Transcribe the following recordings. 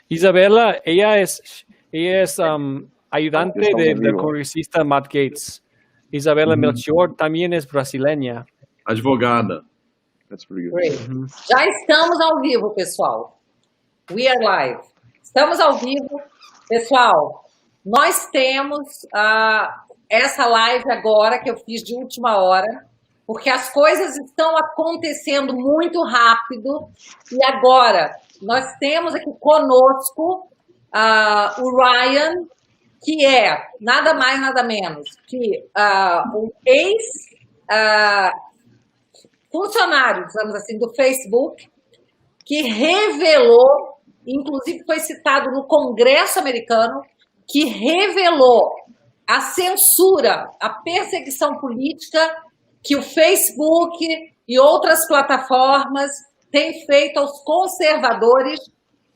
Isabela, ella es ayudante del congresista Matt Gaetz. Isabela Melchior también es brasileña. Advogada. That's pretty good. Já estamos ao vivo, pessoal. We are live. Estamos ao vivo. Pessoal, nós temos essa live agora que eu fiz de última hora, porque as coisas estão acontecendo muito rápido e agora nós temos aqui conosco o Ryan, que é nada mais, nada menos que um ex-funcionário, digamos assim, do Facebook, que revelou, inclusive foi citado no Congresso americano, que revelou a censura, a perseguição política que o Facebook e outras plataformas têm feito aos conservadores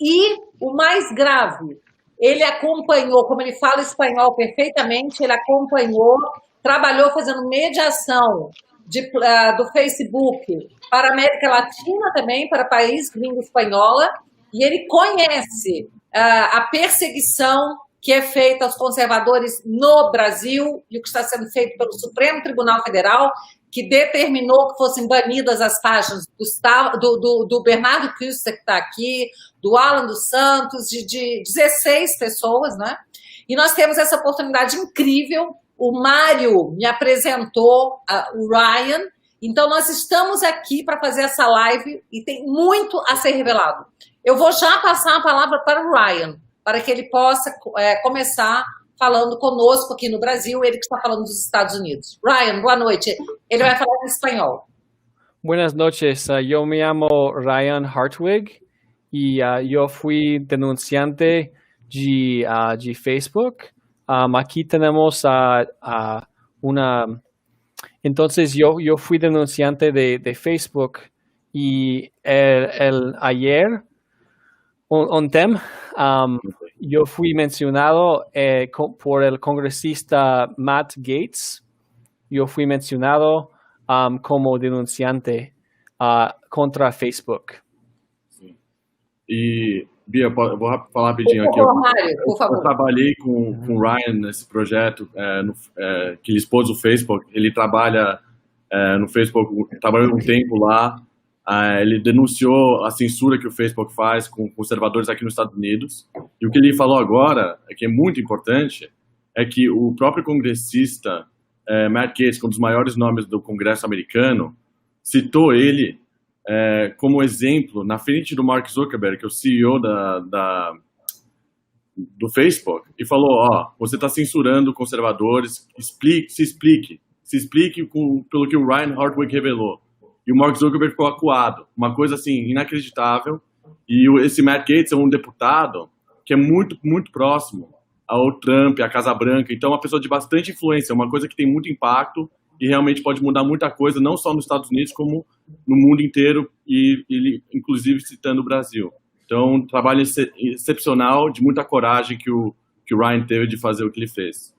e, o mais grave, ele acompanhou, como ele fala espanhol perfeitamente, ele acompanhou, trabalhou fazendo mediação do Facebook para a América Latina também, para países de língua espanhola, e ele conhece a perseguição que é feita aos conservadores no Brasil e o que está sendo feito pelo Supremo Tribunal Federal, que determinou que fossem banidas as páginas do Bernardo Custer, que está aqui, do Alan dos Santos, de 16 pessoas, né? E nós temos essa oportunidade incrível. O Mário me apresentou o Ryan, então nós estamos aqui para fazer essa live e tem muito a ser revelado. Eu vou já passar a palavra para o Ryan, para que ele possa começar falando conosco aqui no Brasil, ele que está falando dos Estados Unidos. Ryan, boa noite. Ele vai falar em espanhol. Buenas noches. Yo me llamo Ryan Hartwig y yo fui denunciante de Facebook. Aquí tenemos Entonces yo fui denunciante de Facebook y ayer, yo fui mencionado por el congresista Matt Gaetz. Yo fui mencionado como denunciante contra Facebook. Sim. E, Bia, eu vou falar rapidinho aqui. Eu trabalhei com o Ryan nesse projeto que ele expôs o Facebook. Ele trabalha no Facebook, trabalhou um tempo lá. Ele denunciou a censura que o Facebook faz com conservadores aqui nos Estados Unidos. E o que ele falou agora, que é muito importante, é que o próprio congressista Matt Gaetz, um dos maiores nomes do Congresso americano, citou ele como exemplo na frente do Mark Zuckerberg, que é o CEO do Facebook, e falou, você está censurando conservadores, se explique pelo que o Ryan Hartwig revelou. E o Mark Zuckerberg ficou acuado. Uma coisa, assim, inacreditável. E esse Matt Gaetz é um deputado que é muito, muito próximo ao Trump, à Casa Branca. Então, é uma pessoa de bastante influência, uma coisa que tem muito impacto e realmente pode mudar muita coisa, não só nos Estados Unidos, como no mundo inteiro, e ele, inclusive, citando o Brasil. Então, um trabalho excepcional, de muita coragem que o Ryan teve de fazer o que ele fez.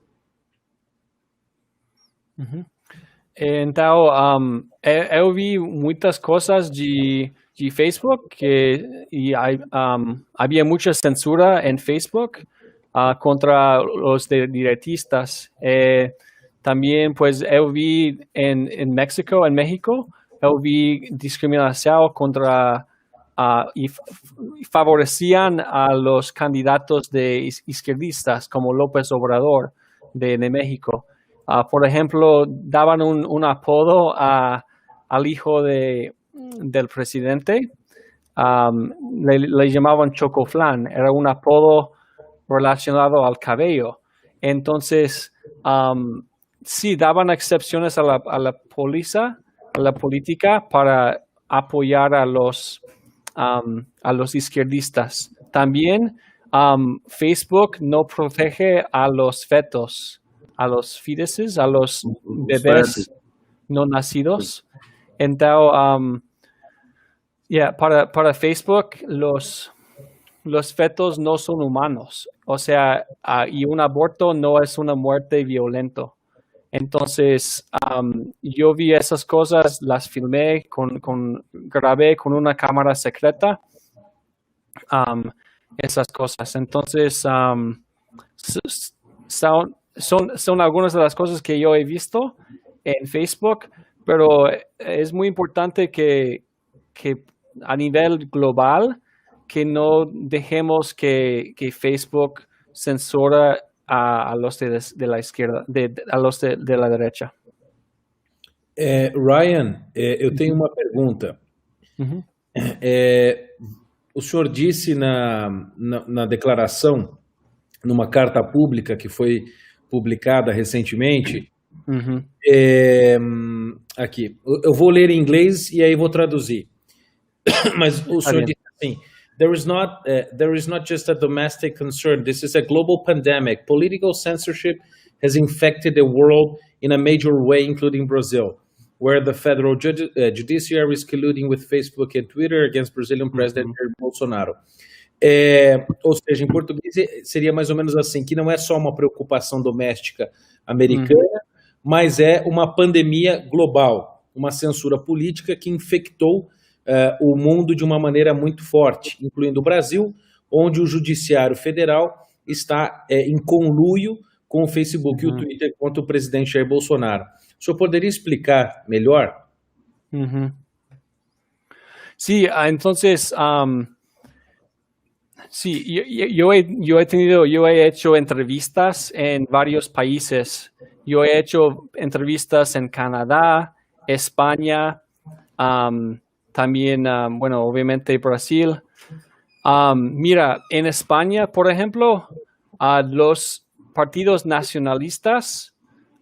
Uhum. Então, eu vi muitas coisas de Facebook e havia muita censura em Facebook contra os direitistas. Também, pues, eu vi em México, eu vi discriminação contra e favoreciam a los candidatos de izquierdistas como López Obrador de México. Por ejemplo, daban un apodo al hijo del presidente, le llamaban Chocoflan, era un apodo relacionado al cabello. Entonces, sí, daban excepciones a la política para apoyar a los izquierdistas. También, Facebook no protege a los fetos, a los fetuses, a los bebés no nacidos. Entonces, para Facebook, los fetos no son humanos. O sea, y un aborto no es una muerte violenta. Entonces, yo vi esas cosas, las filmé, grabé con una cámara secreta. esas cosas. Entonces, son algunas de las cosas que yo he visto en Facebook, pero es muy importante que a nivel global, que no dejemos que Facebook censura a los de la izquierda, a los de la derecha. Ryan, eu tenho uma pergunta. Uhum. O senhor disse na declaração, numa carta pública que foi publicada recentemente, Uhum. aqui, eu vou ler em inglês e aí vou traduzir. Mas o senhor disse assim: there is not just a domestic concern, this is a global pandemic. Political censorship has infected the world in a major way, including Brazil, where the federal judiciary is colluding with Facebook and Twitter against Brazilian President Jair Bolsonaro. Ou seja, em português seria mais ou menos assim, que não é só uma preocupação doméstica americana, mas é uma pandemia global, uma censura política que infectou o mundo de uma maneira muito forte, incluindo o Brasil, onde o Judiciário Federal está em conluio com o Facebook e o Twitter contra o presidente Jair Bolsonaro. O senhor poderia explicar melhor? Sí, entonces, sí, yo he hecho entrevistas en varios países. Yo he hecho entrevistas en Canadá, España, también, bueno, obviamente Brasil. Mira, en España, por ejemplo, los partidos nacionalistas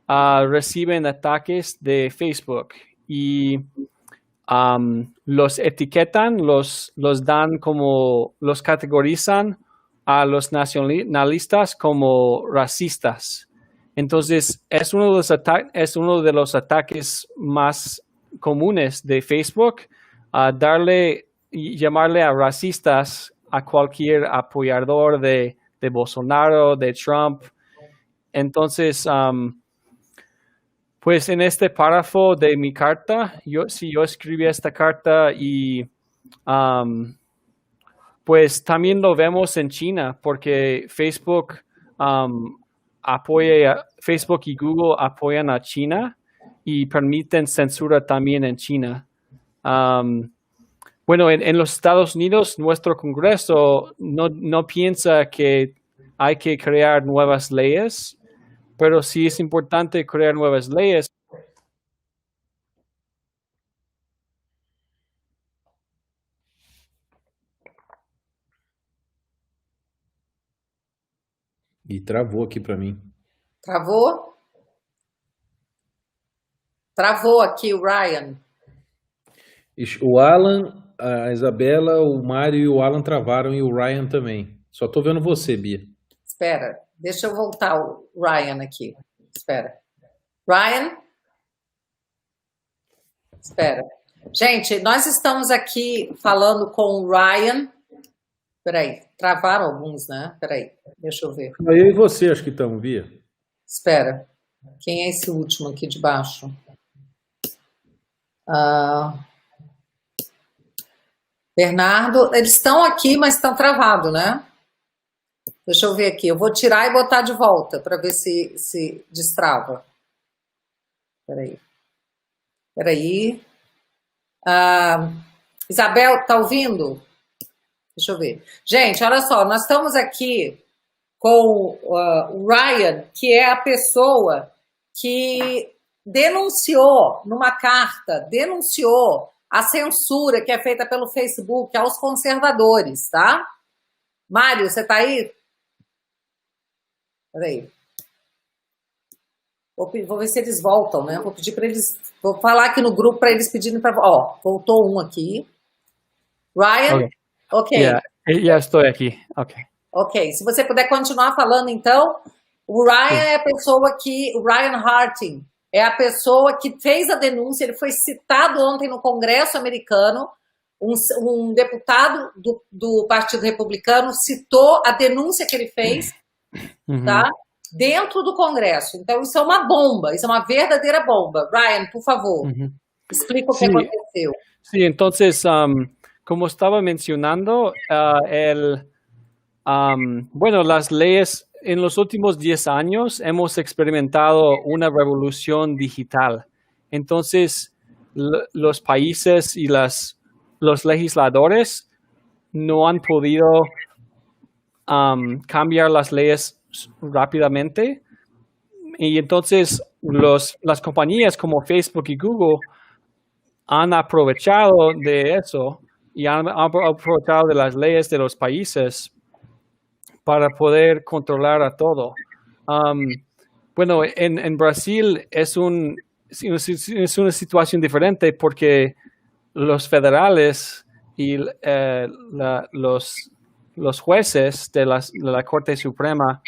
reciben ataques de Facebook y los etiquetan, los dan como, los categorizan a los nacionalistas como racistas. Entonces, es uno de los ataques más comunes de Facebook, llamarle a racistas a cualquier apoyador de Bolsonaro, de Trump. Entonces, pues en este párrafo de mi carta, yo escribí esta carta y pues también lo vemos en China, porque Facebook Facebook y Google apoyan a China y permiten censura también en China. Bueno, en los Estados Unidos, nuestro Congreso no piensa que hay que crear nuevas leyes, pero sí es importante crear nuevas leyes. E travou aqui para mim. Travou? Travou aqui o Ryan. O Alan, a Isabela, o Mário e o Alan travaram e o Ryan também. Só tô vendo você, Bia. Espera, deixa eu voltar o Ryan aqui. Espera. Ryan? Espera. Gente, nós estamos aqui falando com o Ryan. Peraí, travaram alguns, né? Peraí, deixa eu ver. Eu e você acho que estamos, Bia. Espera. Quem é esse último aqui de baixo? Bernardo, eles estão aqui, mas estão travados, né? Deixa eu ver aqui. Eu vou tirar e botar de volta para ver se destrava. Peraí. Peraí. Isabel, tá ouvindo? Deixa eu ver. Gente, olha só, nós estamos aqui com o Ryan, que é a pessoa que denunciou numa carta, denunciou a censura que é feita pelo Facebook aos conservadores, tá? Mário, você tá aí? Peraí. Vou ver se eles voltam, né? Vou pedir para eles... Vou falar aqui no grupo para eles pedirem para... Ó, voltou um aqui. Ryan? Ok. Já estou aqui. Ok. Se você puder continuar falando, então. O Ryan é a pessoa que... O Ryan Harting é a pessoa que fez a denúncia. Ele foi citado ontem no Congresso americano. Um deputado do Partido Republicano citou a denúncia que ele fez, tá? Dentro do Congresso. Então, isso é uma bomba, isso é uma verdadeira bomba. Ryan, por favor, explica o que aconteceu. Sí, entonces, como estaba mencionando, bueno, las leyes en los últimos 10 años hemos experimentado una revolución digital. Entonces, los países y los legisladores no han podido cambiar las leyes rápidamente. Y entonces las compañías como Facebook y Google han aprovechado de eso y han aprovechado de las leyes de los países para poder controlar a todo. Bueno, en Brasil es una situación diferente porque los federales y los jueces de la Corte Suprema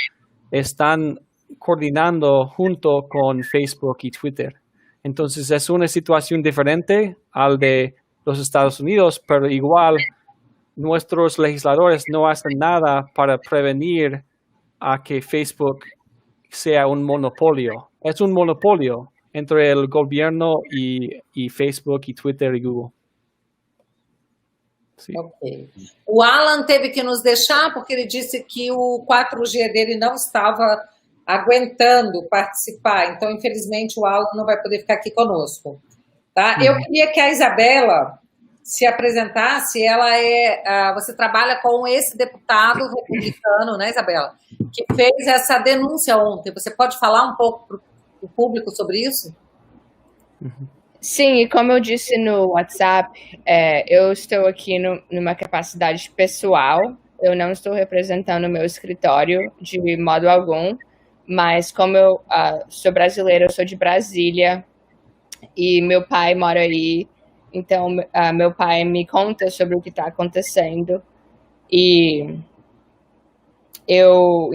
están coordinando junto con Facebook y Twitter. Entonces es una situación diferente al de los Estados Unidos, pero igual nuestros legisladores no hacen nada para prevenir a que Facebook sea un monopolio. Es un monopolio entre el gobierno y Facebook e Twitter e Google. Sim. Ok. O Alan teve que nos deixar porque ele disse que o 4G dele não estava aguentando participar. Então, infelizmente, o Alan não vai poder ficar aqui conosco. Tá? Eu queria que a Isabela se apresentasse. Você trabalha com esse deputado republicano, né, Isabela? Que fez essa denúncia ontem. Você pode falar um pouco para o público sobre isso? Sim, e como eu disse no WhatsApp, eu estou aqui numa capacidade pessoal, eu não estou representando o meu escritório de modo algum, mas como eu sou brasileira, eu sou de Brasília e meu pai mora aí, então meu pai me conta sobre o que está acontecendo e eu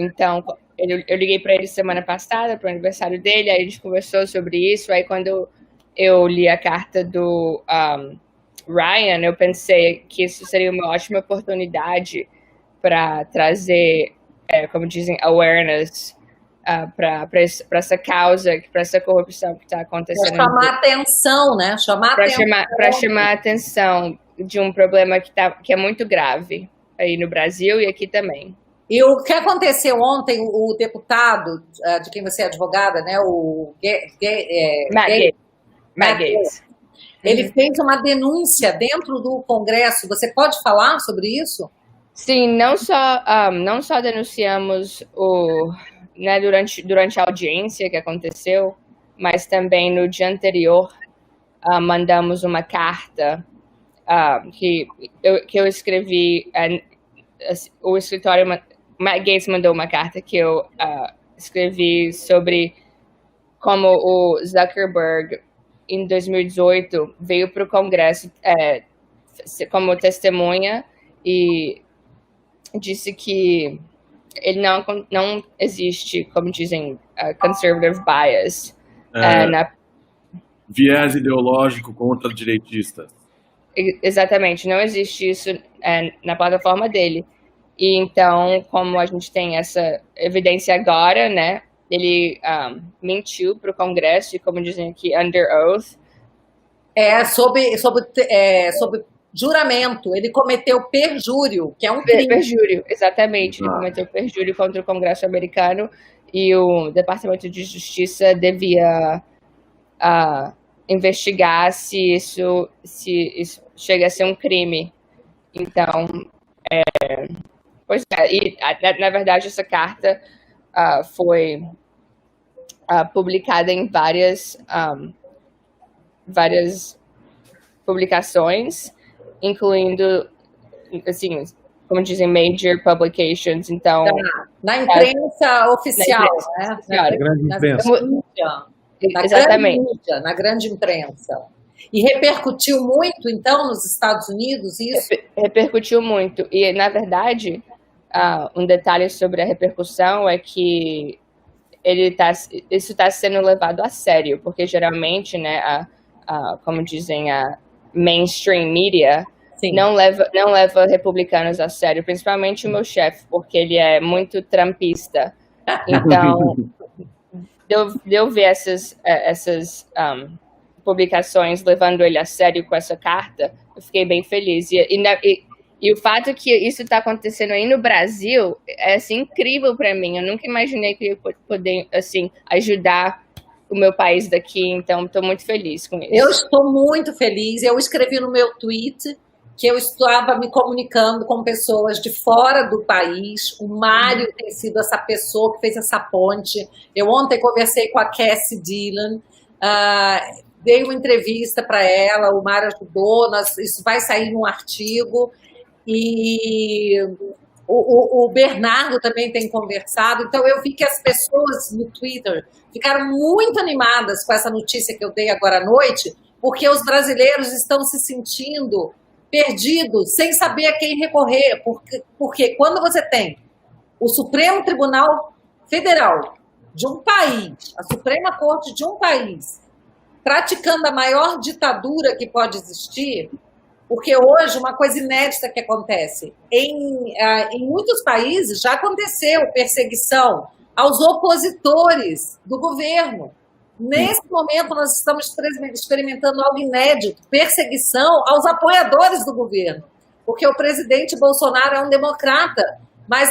liguei para ele semana passada, para o aniversário dele, aí a gente conversou sobre isso, aí quando eu li a carta do Ryan, eu pensei que isso seria uma ótima oportunidade para trazer, como dizem, awareness para essa causa, para essa corrupção que está acontecendo. Para chamar atenção, né? Para chamar a atenção de um problema que é muito grave aí no Brasil e aqui também. E o que aconteceu ontem, o deputado, de quem você é advogada, né? O Matt Gaetz. Ele fez uma denúncia dentro do Congresso. Você pode falar sobre isso? Sim, não só denunciamos né, durante a audiência que aconteceu, mas também no dia anterior mandamos uma carta que eu escrevi. O escritório, Matt Gaetz mandou uma carta que eu escrevi sobre como o Zuckerberg, em 2018, veio para o Congresso como testemunha e disse que ele não existe, como dizem, conservative bias. Viés ideológico contra direitistas. Exatamente, não existe isso na plataforma dele. E então, como a gente tem essa evidência agora, né, ele mentiu para o Congresso, e como dizem aqui, under oath. Sob juramento, ele cometeu perjúrio, que é um crime. Perjúrio, exatamente, ele cometeu perjúrio contra o Congresso americano e o Departamento de Justiça devia investigar se isso chega a ser um crime. Então, e na verdade essa carta foi publicada em várias publicações, incluindo, assim, como dizem, major publications. Então, na imprensa oficial, na grande imprensa. Exatamente. Na grande imprensa. E repercutiu muito, então, nos Estados Unidos isso? Repercutiu muito. E, na verdade, um detalhe sobre a repercussão é que isso está sendo levado a sério, porque geralmente, né, como dizem, a mainstream media não leva republicanos a sério, principalmente o meu chefe, porque ele é muito trumpista. Então, deu ver essas publicações levando ele a sério com essa carta, eu fiquei bem feliz. E o fato que isso está acontecendo aí no Brasil é assim, incrível para mim. Eu nunca imaginei que eu ia poder assim, ajudar o meu país daqui, então estou muito feliz com isso. Eu estou muito feliz. Eu escrevi no meu tweet que eu estava me comunicando com pessoas de fora do país. O Mário tem sido essa pessoa que fez essa ponte. Eu ontem conversei com a Cassie Dillon, dei uma entrevista para ela, o Mário ajudou, isso vai sair num artigo. E o Bernardo também tem conversado. Então eu vi que as pessoas no Twitter ficaram muito animadas com essa notícia que eu dei agora à noite, porque os brasileiros estão se sentindo perdidos, sem saber a quem recorrer, porque quando você tem o Supremo Tribunal Federal de um país, a Suprema Corte de um país, praticando a maior ditadura que pode existir, porque hoje uma coisa inédita que acontece, em muitos países já aconteceu perseguição aos opositores do governo. Nesse momento nós estamos experimentando algo inédito, perseguição aos apoiadores do governo, porque o presidente Bolsonaro é um democrata, mas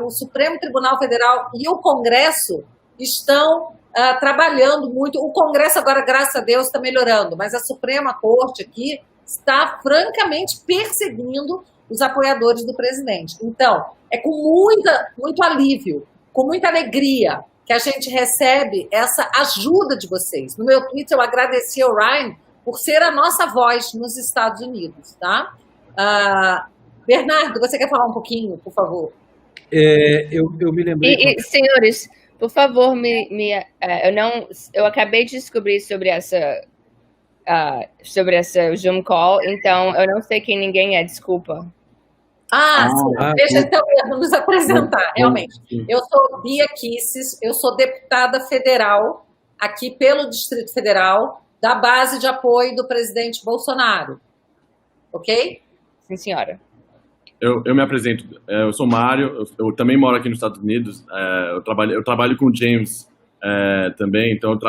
o Supremo Tribunal Federal e o Congresso estão trabalhando muito. O Congresso agora, graças a Deus, está melhorando, mas a Suprema Corte aqui está francamente perseguindo os apoiadores do presidente. Então, é com muito alívio, com muita alegria que a gente recebe essa ajuda de vocês. No meu Twitter, eu agradeci ao Ryan por ser a nossa voz nos Estados Unidos, tá? Bernardo, você quer falar um pouquinho, por favor? Eu me lembrei... senhores, por favor, eu acabei de descobrir sobre essa Zoom call, então eu não sei quem ninguém é, desculpa. Sim. Deixa então eu nos apresentar, realmente. Eu sou Bia Kisses, eu sou deputada federal aqui pelo Distrito Federal, da base de apoio do presidente Bolsonaro. Ok? Sim, senhora. Eu me apresento, eu sou Mário, eu também moro aqui nos Estados Unidos, eu trabalho com o James também, então eu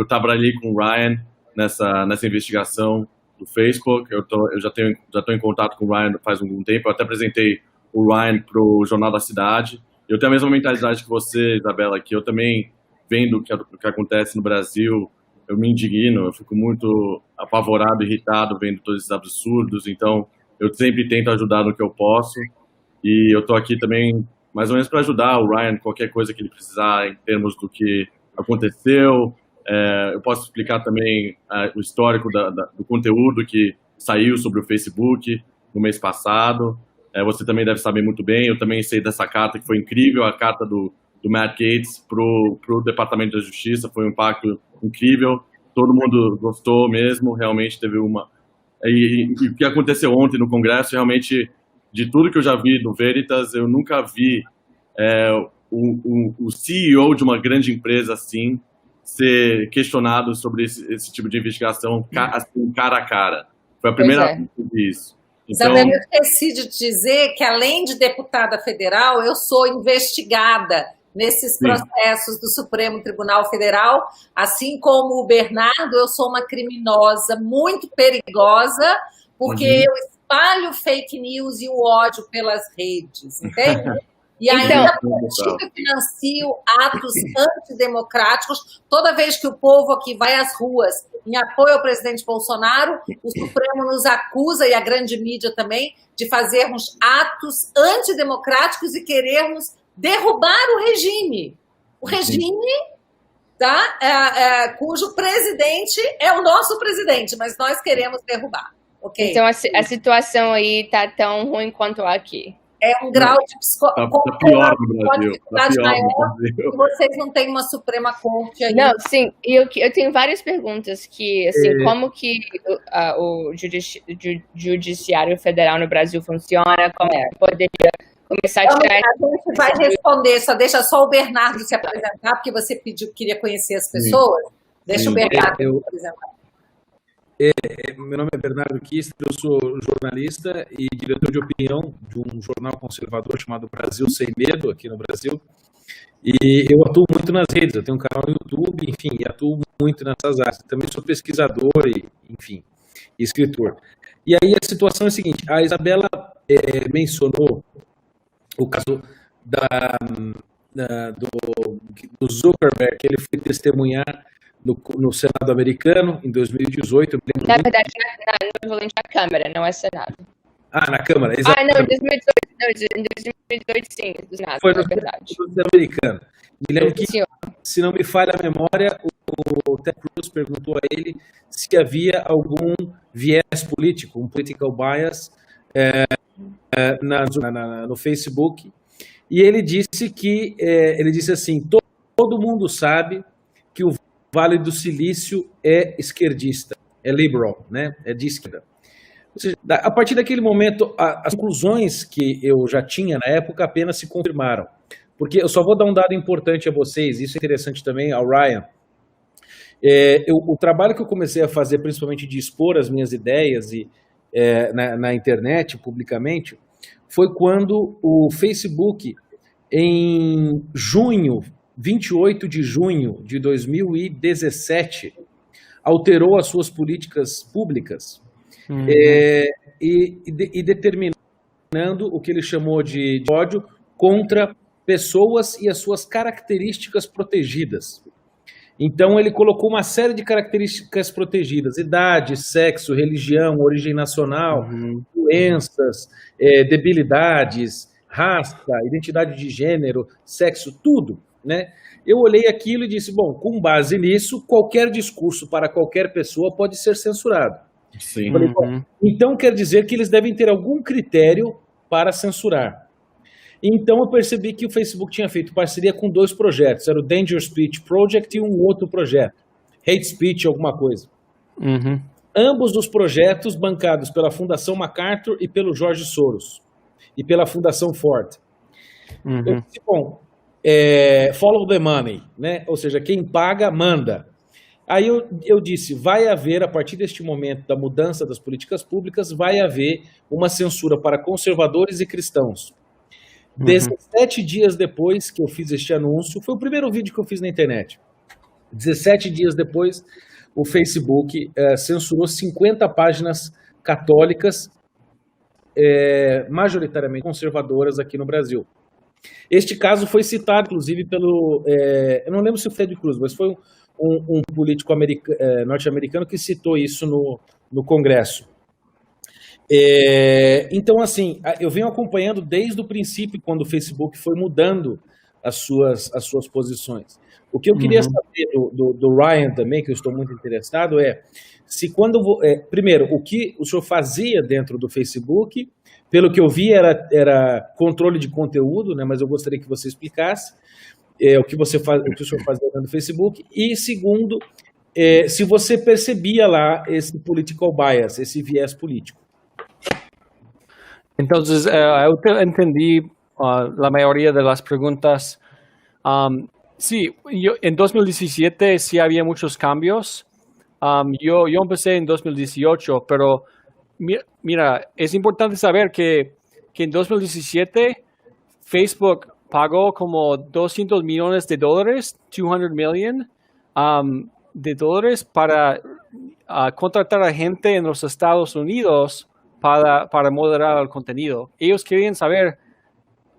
trabalhei com o Ryan nessa investigação do Facebook. Eu já estou em contato com o Ryan faz algum tempo. Eu até apresentei o Ryan para o Jornal da Cidade. Eu tenho a mesma mentalidade que você, Isabela, que eu também, vendo o que acontece no Brasil, eu me indigno, eu fico muito apavorado, irritado vendo todos esses absurdos. Então, eu sempre tento ajudar no que eu posso. E eu estou aqui também, mais ou menos, para ajudar o Ryan, qualquer coisa que ele precisar em termos do que aconteceu. Eu posso explicar também o histórico do conteúdo que saiu sobre o Facebook no mês passado. Você também deve saber muito bem. Eu também sei dessa carta, que foi incrível, a carta do Matt Gaetz para o Departamento da Justiça. Foi um impacto incrível. Todo mundo gostou mesmo. Realmente teve uma... E o que aconteceu ontem no Congresso, realmente, de tudo que eu já vi do Veritas, eu nunca vi o CEO de uma grande empresa assim ser questionado sobre esse tipo de investigação assim, cara a cara. Foi a primeira vez que eu vi isso. Então... Isabel, eu esqueci de dizer que, além de deputada federal, eu sou investigada nesses processos do Supremo Tribunal Federal, assim como o Bernardo, eu sou uma criminosa muito perigosa, porque eu espalho fake news e o ódio pelas redes, entende? E ainda financio atos antidemocráticos. Toda vez que o povo aqui vai às ruas em apoio ao presidente Bolsonaro, o Supremo nos acusa, e a grande mídia também, de fazermos atos antidemocráticos e querermos derrubar o regime. O regime cujo presidente é o nosso presidente, mas nós queremos derrubar. Okay? Então a situação aí está tão ruim quanto aqui. É um grau de pior no Brasil. E vocês não têm uma Suprema Corte aí. Não, sim. E eu tenho várias perguntas que, assim, como que o Judiciário Federal no Brasil funciona, como poderia começar a tirar... A gente vai responder, deixa só o Bernardo se apresentar, porque você pediu que queria conhecer as pessoas. Deixa o Bernardo se apresentar. Meu nome é Bernardo Kister, eu sou jornalista e diretor de opinião de um jornal conservador chamado Brasil Sem Medo, aqui no Brasil. E eu atuo muito nas redes, eu tenho um canal no YouTube, enfim, e atuo muito nessas áreas. Também sou pesquisador, enfim. escritor. E aí a situação é a seguinte, a Isabela mencionou o caso do Zuckerberg, que ele foi testemunhar no Senado americano em 2018. Eu me lembro Na muito. verdade, no equivalente à Câmara, não é Senado. Na Câmara, Não, exatamente. em 2018 sim, do Senado, Foi é verdade. no americano. Me lembro que, Sim, se não me falha a memória, o Ted Cruz perguntou a ele se havia algum viés político, um political bias, no Facebook. E ele disse assim, todo mundo sabe que o Vale do Silício é esquerdista, é liberal, né? É de esquerda. Ou seja, a partir daquele momento, as conclusões que eu já tinha na época apenas se confirmaram. Porque eu só vou dar um dado importante a vocês, isso é interessante também ao Ryan. O trabalho que eu comecei a fazer, principalmente de expor as minhas ideias na internet, publicamente, foi quando o Facebook, em 28 de junho de 2017, alterou as suas políticas públicas e determinando o que ele chamou de ódio contra pessoas e as suas características protegidas. Então, ele colocou uma série de características protegidas: idade, sexo, religião, origem nacional, doenças, debilidades, raça, identidade de gênero, sexo, tudo, né? Eu olhei aquilo e disse, bom, com base nisso, qualquer discurso para qualquer pessoa pode ser censurado. Sim. Falei, então quer dizer que eles devem ter algum critério para censurar. Então eu percebi que o Facebook tinha feito parceria com 2 projetos, era o Danger Speech Project e um outro projeto, Hate Speech alguma coisa. Ambos os projetos bancados pela Fundação MacArthur e pelo George Soros, e pela Fundação Ford. Eu disse, bom, follow the money, né? Ou seja, quem paga, manda. Aí eu disse, vai haver, a partir deste momento da mudança das políticas públicas, vai haver uma censura para conservadores e cristãos. 17 dias depois que eu fiz este anúncio, foi o primeiro vídeo que eu fiz na internet. 17 dias depois, o Facebook censurou 50 páginas católicas, majoritariamente conservadoras aqui no Brasil. Este caso foi citado, inclusive, pelo... eu não lembro se foi Ted Cruz, mas foi um político norte-americano que citou isso no Congresso. Então, assim, eu venho acompanhando desde o princípio, quando o Facebook foi mudando as suas posições. O que eu queria saber do Ryan também, que eu estou muito interessado, se primeiro, o que o senhor fazia dentro do Facebook. Pelo que eu vi, era controle de conteúdo, né, mas eu gostaria que você explicasse o que o senhor fazia dentro do Facebook. E segundo, se você percebia lá esse political bias, esse viés político. Entonces, yo entendí la mayoría de las preguntas. Sí, en 2017 sí había muchos cambios. Yo empecé en 2018, pero mira, es importante saber que en 2017 Facebook pagó como $200 millones, $200 million de dólares para contratar a gente en los Estados Unidos para moderar el contenido. Ellos querían saber,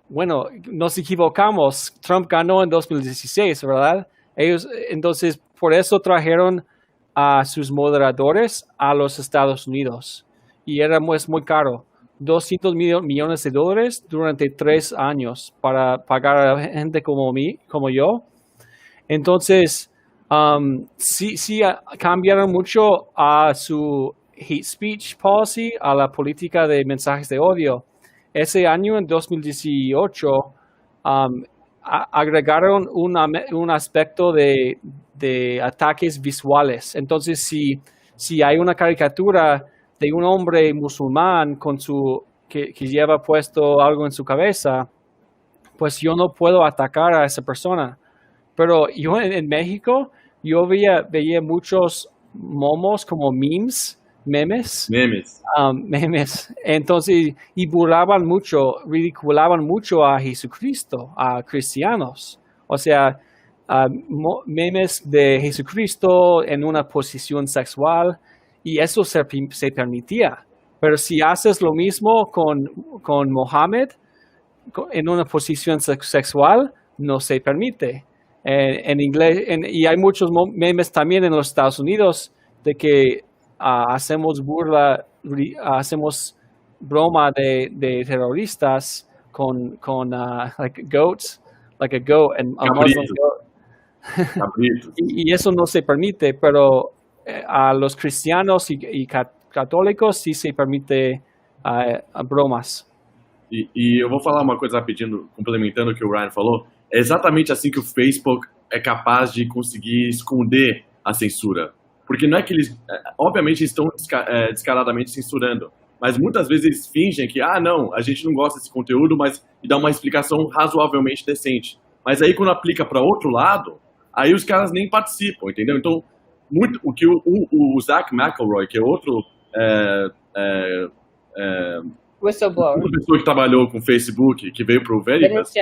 bueno, nos equivocamos, Trump ganó en 2016, ¿verdad? Entonces, por eso trajeron a sus moderadores a los Estados Unidos. Y era muy caro, $200 millones de dólares durante 3 años para pagar a gente como yo. Entonces, sí cambiaron mucho a su hate speech policy, a la política de mensajes de odio. Ese año, en 2018, agregaron un aspecto de ataques visuales. Entonces, si hay una caricatura de un hombre musulmán que lleva puesto algo en su cabeza, pues yo no puedo atacar a esa persona. Pero yo en México, yo veía muchos momos como memes. Entonces, y burlaban mucho, ridiculaban mucho a Jesucristo, a cristianos. O sea, memes de Jesucristo en una posición sexual. y eso se permitía. Pero si haces lo mismo con Mohammed en una posición sexual, no se permite. En inglés, y hay muchos memes también en los Estados Unidos de que hacemos broma de terroristas con like goats, like a goat, and a Muslim goat. Cabritos. Y eso no se permite, pero a los cristianos y católicos sí se permite bromas. E eu vou falar uma coisa rapidinho, complementando o que o Ryan falou. É exatamente assim que o Facebook é capaz de conseguir esconder a censura. Porque não é que eles, obviamente, estão descaradamente censurando, mas muitas vezes eles fingem que, não, a gente não gosta desse conteúdo, mas e dá uma explicação razoavelmente decente. Mas aí quando aplica para outro lado, aí os caras nem participam, entendeu? Então, o que o Zach McElroy, que é outro Whistleblower. uma pessoa que trabalhou com o Facebook, que veio para o Veritas,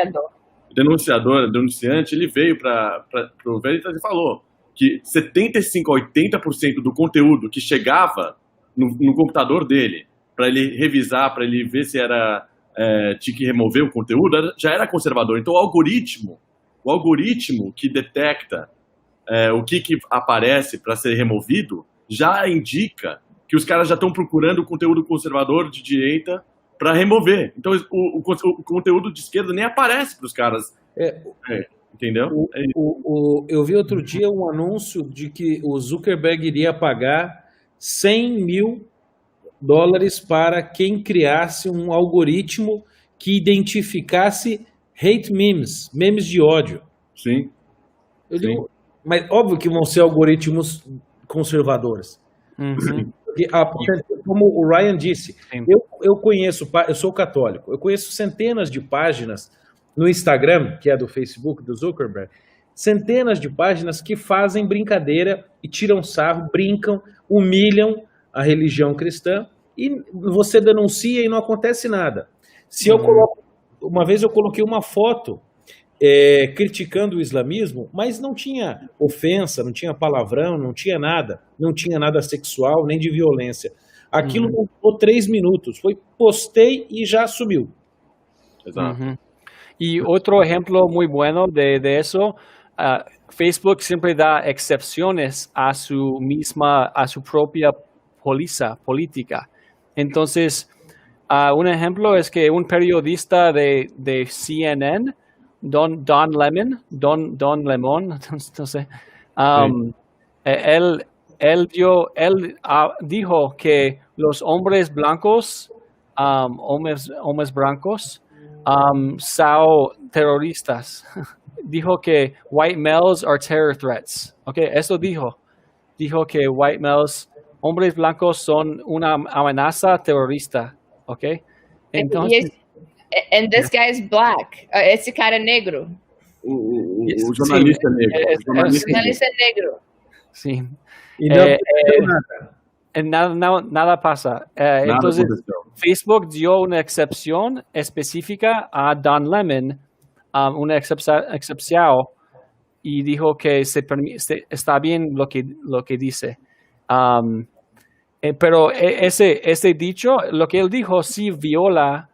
denunciante, ele veio para o Veritas e falou que 75% a 80% do conteúdo que chegava no computador dele, para ele revisar, para ele ver se tinha que remover o conteúdo, já era conservador. Então o algoritmo que detecta o que aparece para ser removido já indica que os caras já estão procurando conteúdo conservador de direita para remover. Então o conteúdo de esquerda nem aparece para os caras. Entendeu? Eu vi outro dia um anúncio de que o Zuckerberg iria pagar $100 mil para quem criasse um algoritmo que identificasse hate memes, memes de ódio. Sim. Digo, mas óbvio que vão ser algoritmos conservadores. Uhum. Como o Ryan disse, eu sou católico, eu conheço centenas de páginas no Instagram, que é do Facebook, do Zuckerberg, centenas de páginas que fazem brincadeira e tiram sarro, brincam, humilham a religião cristã e você denuncia e não acontece nada. Uma vez eu coloquei uma foto criticando o islamismo, mas não tinha ofensa, não tinha palavrão, não tinha nada sexual, nem de violência. Aquilo não durou 3 minutos, postei e já sumiu. Exato. Uhum. Y otro ejemplo muy bueno de eso, Facebook siempre da excepciones a su propia póliza política. Entonces, un ejemplo es que un periodista de CNN, Don Lemon, no sé, él dijo que los hombres blancos, hombres blancos, son terroristas. Dijo que white males are terror threats. Okay, eso dijo. Dijo que white males, hombres blancos, son una amenaza terrorista. Okay. Entonces, and this guy is black. Esse cara é negro. O jornalista negro. O jornalista negro. Sí. Y nada pasa. Entonces, Facebook dio una excepción específica a Don Lemon, una excepción, y dijo que está bien lo que dice. Pero ese dicho, lo que él dijo, sí va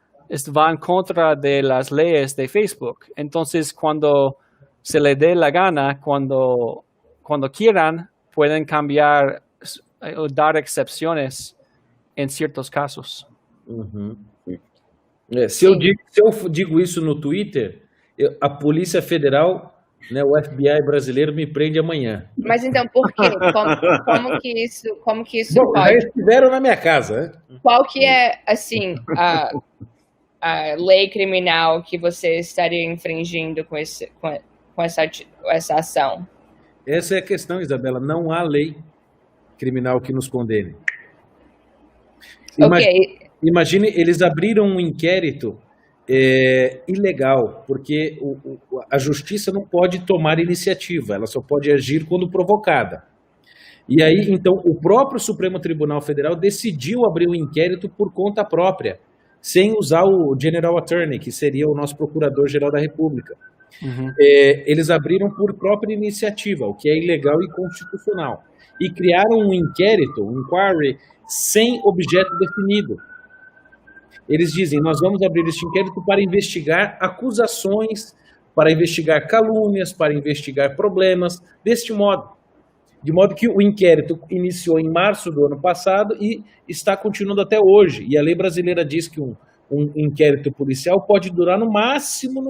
en contra de las leyes de Facebook. Entonces, cuando se le dé la gana, cuando quieran, pueden cambiar o dar excepciones en ciertos casos. Uhum. Se eu digo isso no Twitter, a Polícia Federal, né, o FBI brasileiro me prende amanhã. Mas então, por quê? Como que isso Bom, pode... já estiveram na minha casa, né? Qual que é, assim, a lei criminal que você estaria infringindo com essa ação? Essa é a questão, Isabela. Não há lei criminal que nos condene. Imagine, eles abriram um inquérito ilegal, porque a justiça não pode tomar iniciativa, ela só pode agir quando provocada. E aí, então, o próprio Supremo Tribunal Federal decidiu abrir um inquérito por conta própria, sem usar o General Attorney, que seria o nosso Procurador-Geral da República. Uhum. Eles abriram por própria iniciativa, o que é ilegal e inconstitucional. e criaram um inquérito, um inquiry, sem objeto definido. Eles dizem, nós vamos abrir este inquérito para investigar acusações, para investigar calúnias, para investigar problemas, deste modo. De modo que o inquérito iniciou em março do ano passado e está continuando até hoje. E a lei brasileira diz que um inquérito policial pode durar no máximo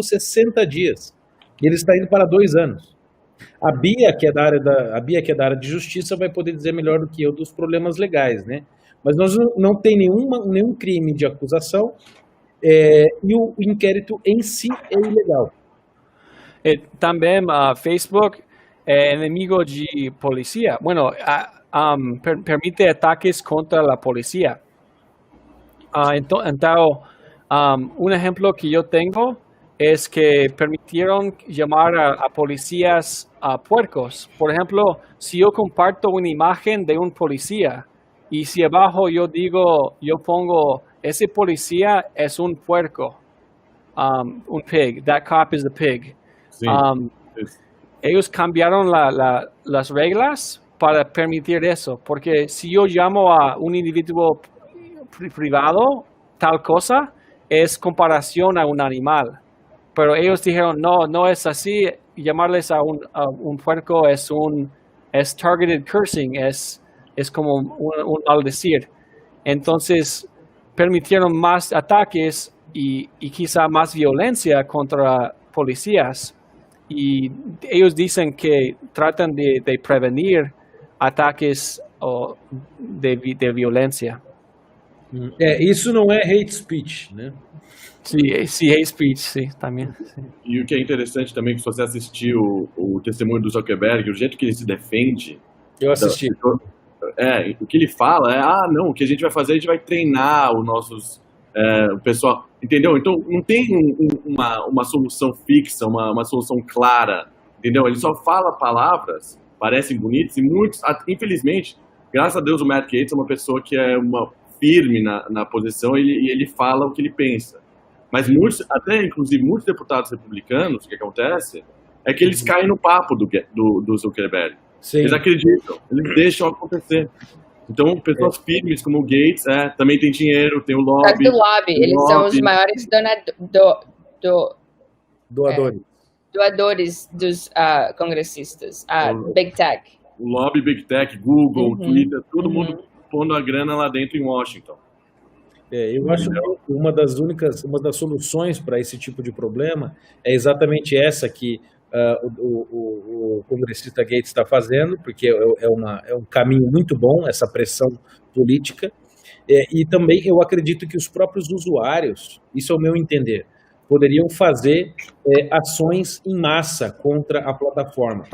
60 dias. E ele está indo para 2 anos. A Bia, que é da área de justiça, vai poder dizer melhor do que eu dos problemas legais, né? Mas nós não tem nenhum crime de acusação e o inquérito em si é ilegal. Também Facebook é inimigo de polícia. Bueno, permite ataques contra la policía. Então, un ejemplo que yo tengo es que permitieron llamar a policías puercos. Por ejemplo, si yo comparto una imagen de un policía y si abajo yo pongo, ese policía es un puerco, un pig, that cop is a pig. Sí. Ellos cambiaron las reglas para permitir eso, porque si yo llamo a un individuo privado, tal cosa, es comparación a un animal. Pero ellos dijeron, no es así, llamarles a un puerco es targeted cursing, es como un maldecir. Entonces, permitieron más ataques y quizá más violencia contra policías. Y ellos dicen que tratan de prevenir ataques de violencia. Isso não é hate speech, né? Sí, hate speech, sí, também. Sí. E o que é interessante também, que se você assistir o testemunho do Zuckerberg, o jeito que ele se defende... Eu assisti. O que ele fala não, o que a gente vai fazer, a gente vai treinar os nossos... o pessoal, entendeu? Então, não tem uma solução fixa, uma solução clara, entendeu? Ele só fala palavras, parecem bonitas, e muitos, infelizmente, graças a Deus, o Matt Gaetz é uma pessoa que é firme na posição e ele fala o que ele pensa. Mas inclusive muitos deputados republicanos, o que acontece é que eles caem no papo do Zuckerberg. Sim. Eles acreditam, eles deixam acontecer. Então, pessoas firmes como o Gates também tem dinheiro, tem o lobby. Eles são os maiores doadores dos congressistas, Big Tech. O lobby Big Tech, Google, Twitter, todo mundo pondo a grana lá dentro em Washington. Eu acho que uma das soluções para esse tipo de problema é exatamente essa que o congressista Gates está fazendo, porque é um caminho muito bom, essa pressão política, e também eu acredito que os próprios usuários, isso é o meu entender, poderiam fazer ações em massa contra a plataforma.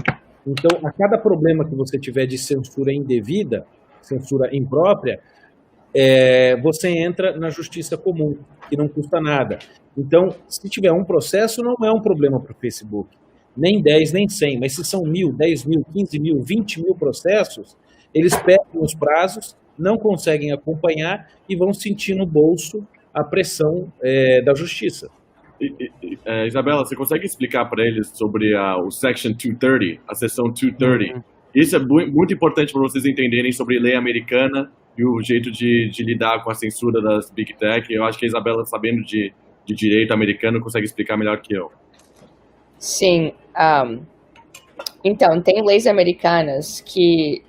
Então, a cada problema que você tiver de censura indevida, censura imprópria, você entra na justiça comum, que não custa nada. Então, se tiver um processo, não é um problema para o Facebook. Nem 10, nem 100, mas se são 1.000, 10.000, 15.000, 20.000 processos, eles perdem os prazos, não conseguem acompanhar e vão sentir no bolso a pressão da justiça. Isabela, você consegue explicar para eles sobre o Section 230, a seção 230? Isso é muito importante para vocês entenderem sobre lei americana e o jeito de lidar com a censura das Big Tech. Eu acho que a Isabela, sabendo de direito americano, consegue explicar melhor que eu. Sim. Então, tem leis americanas que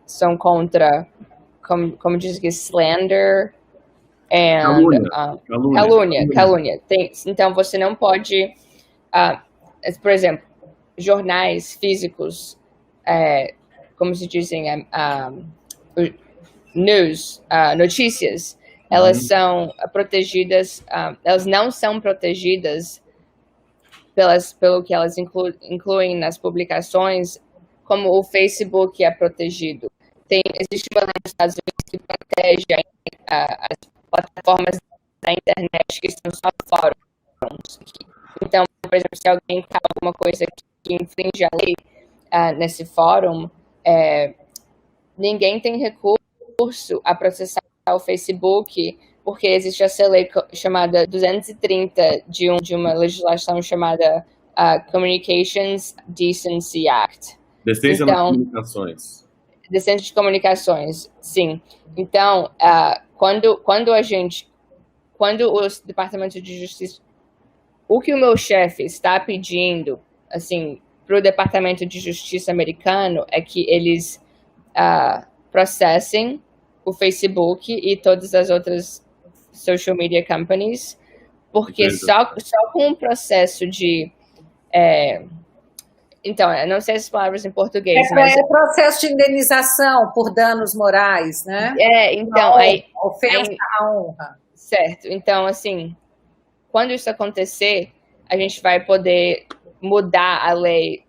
são contra, como diz que, slander e calúnia. Então, você não pode, por exemplo, jornais físicos, como se dizem, notícias, elas são protegidas, elas não são protegidas pelo que elas incluem nas publicações, como o Facebook é protegido. Existe uma lei nos Estados Unidos que protege as plataformas da internet que são só fóruns. Então, por exemplo, se alguém fala alguma coisa que infringe a lei nesse fórum, ninguém tem recurso a processar o Facebook, porque existe essa lei chamada 230 de uma legislação chamada Communications Decency Act. Decência nas comunicações. Decência de comunicações, sim. Então, quando os departamentos de justiça, o que o meu chefe está pedindo, assim, para o departamento de justiça americano é que eles processem o Facebook e todas as outras social media companies, porque só com um processo de então, eu não sei as palavras em português, mas... É processo de indenização por danos morais, né? Então... Ofensa à honra. Certo. Então, assim, quando isso acontecer, a gente vai poder mudar a lei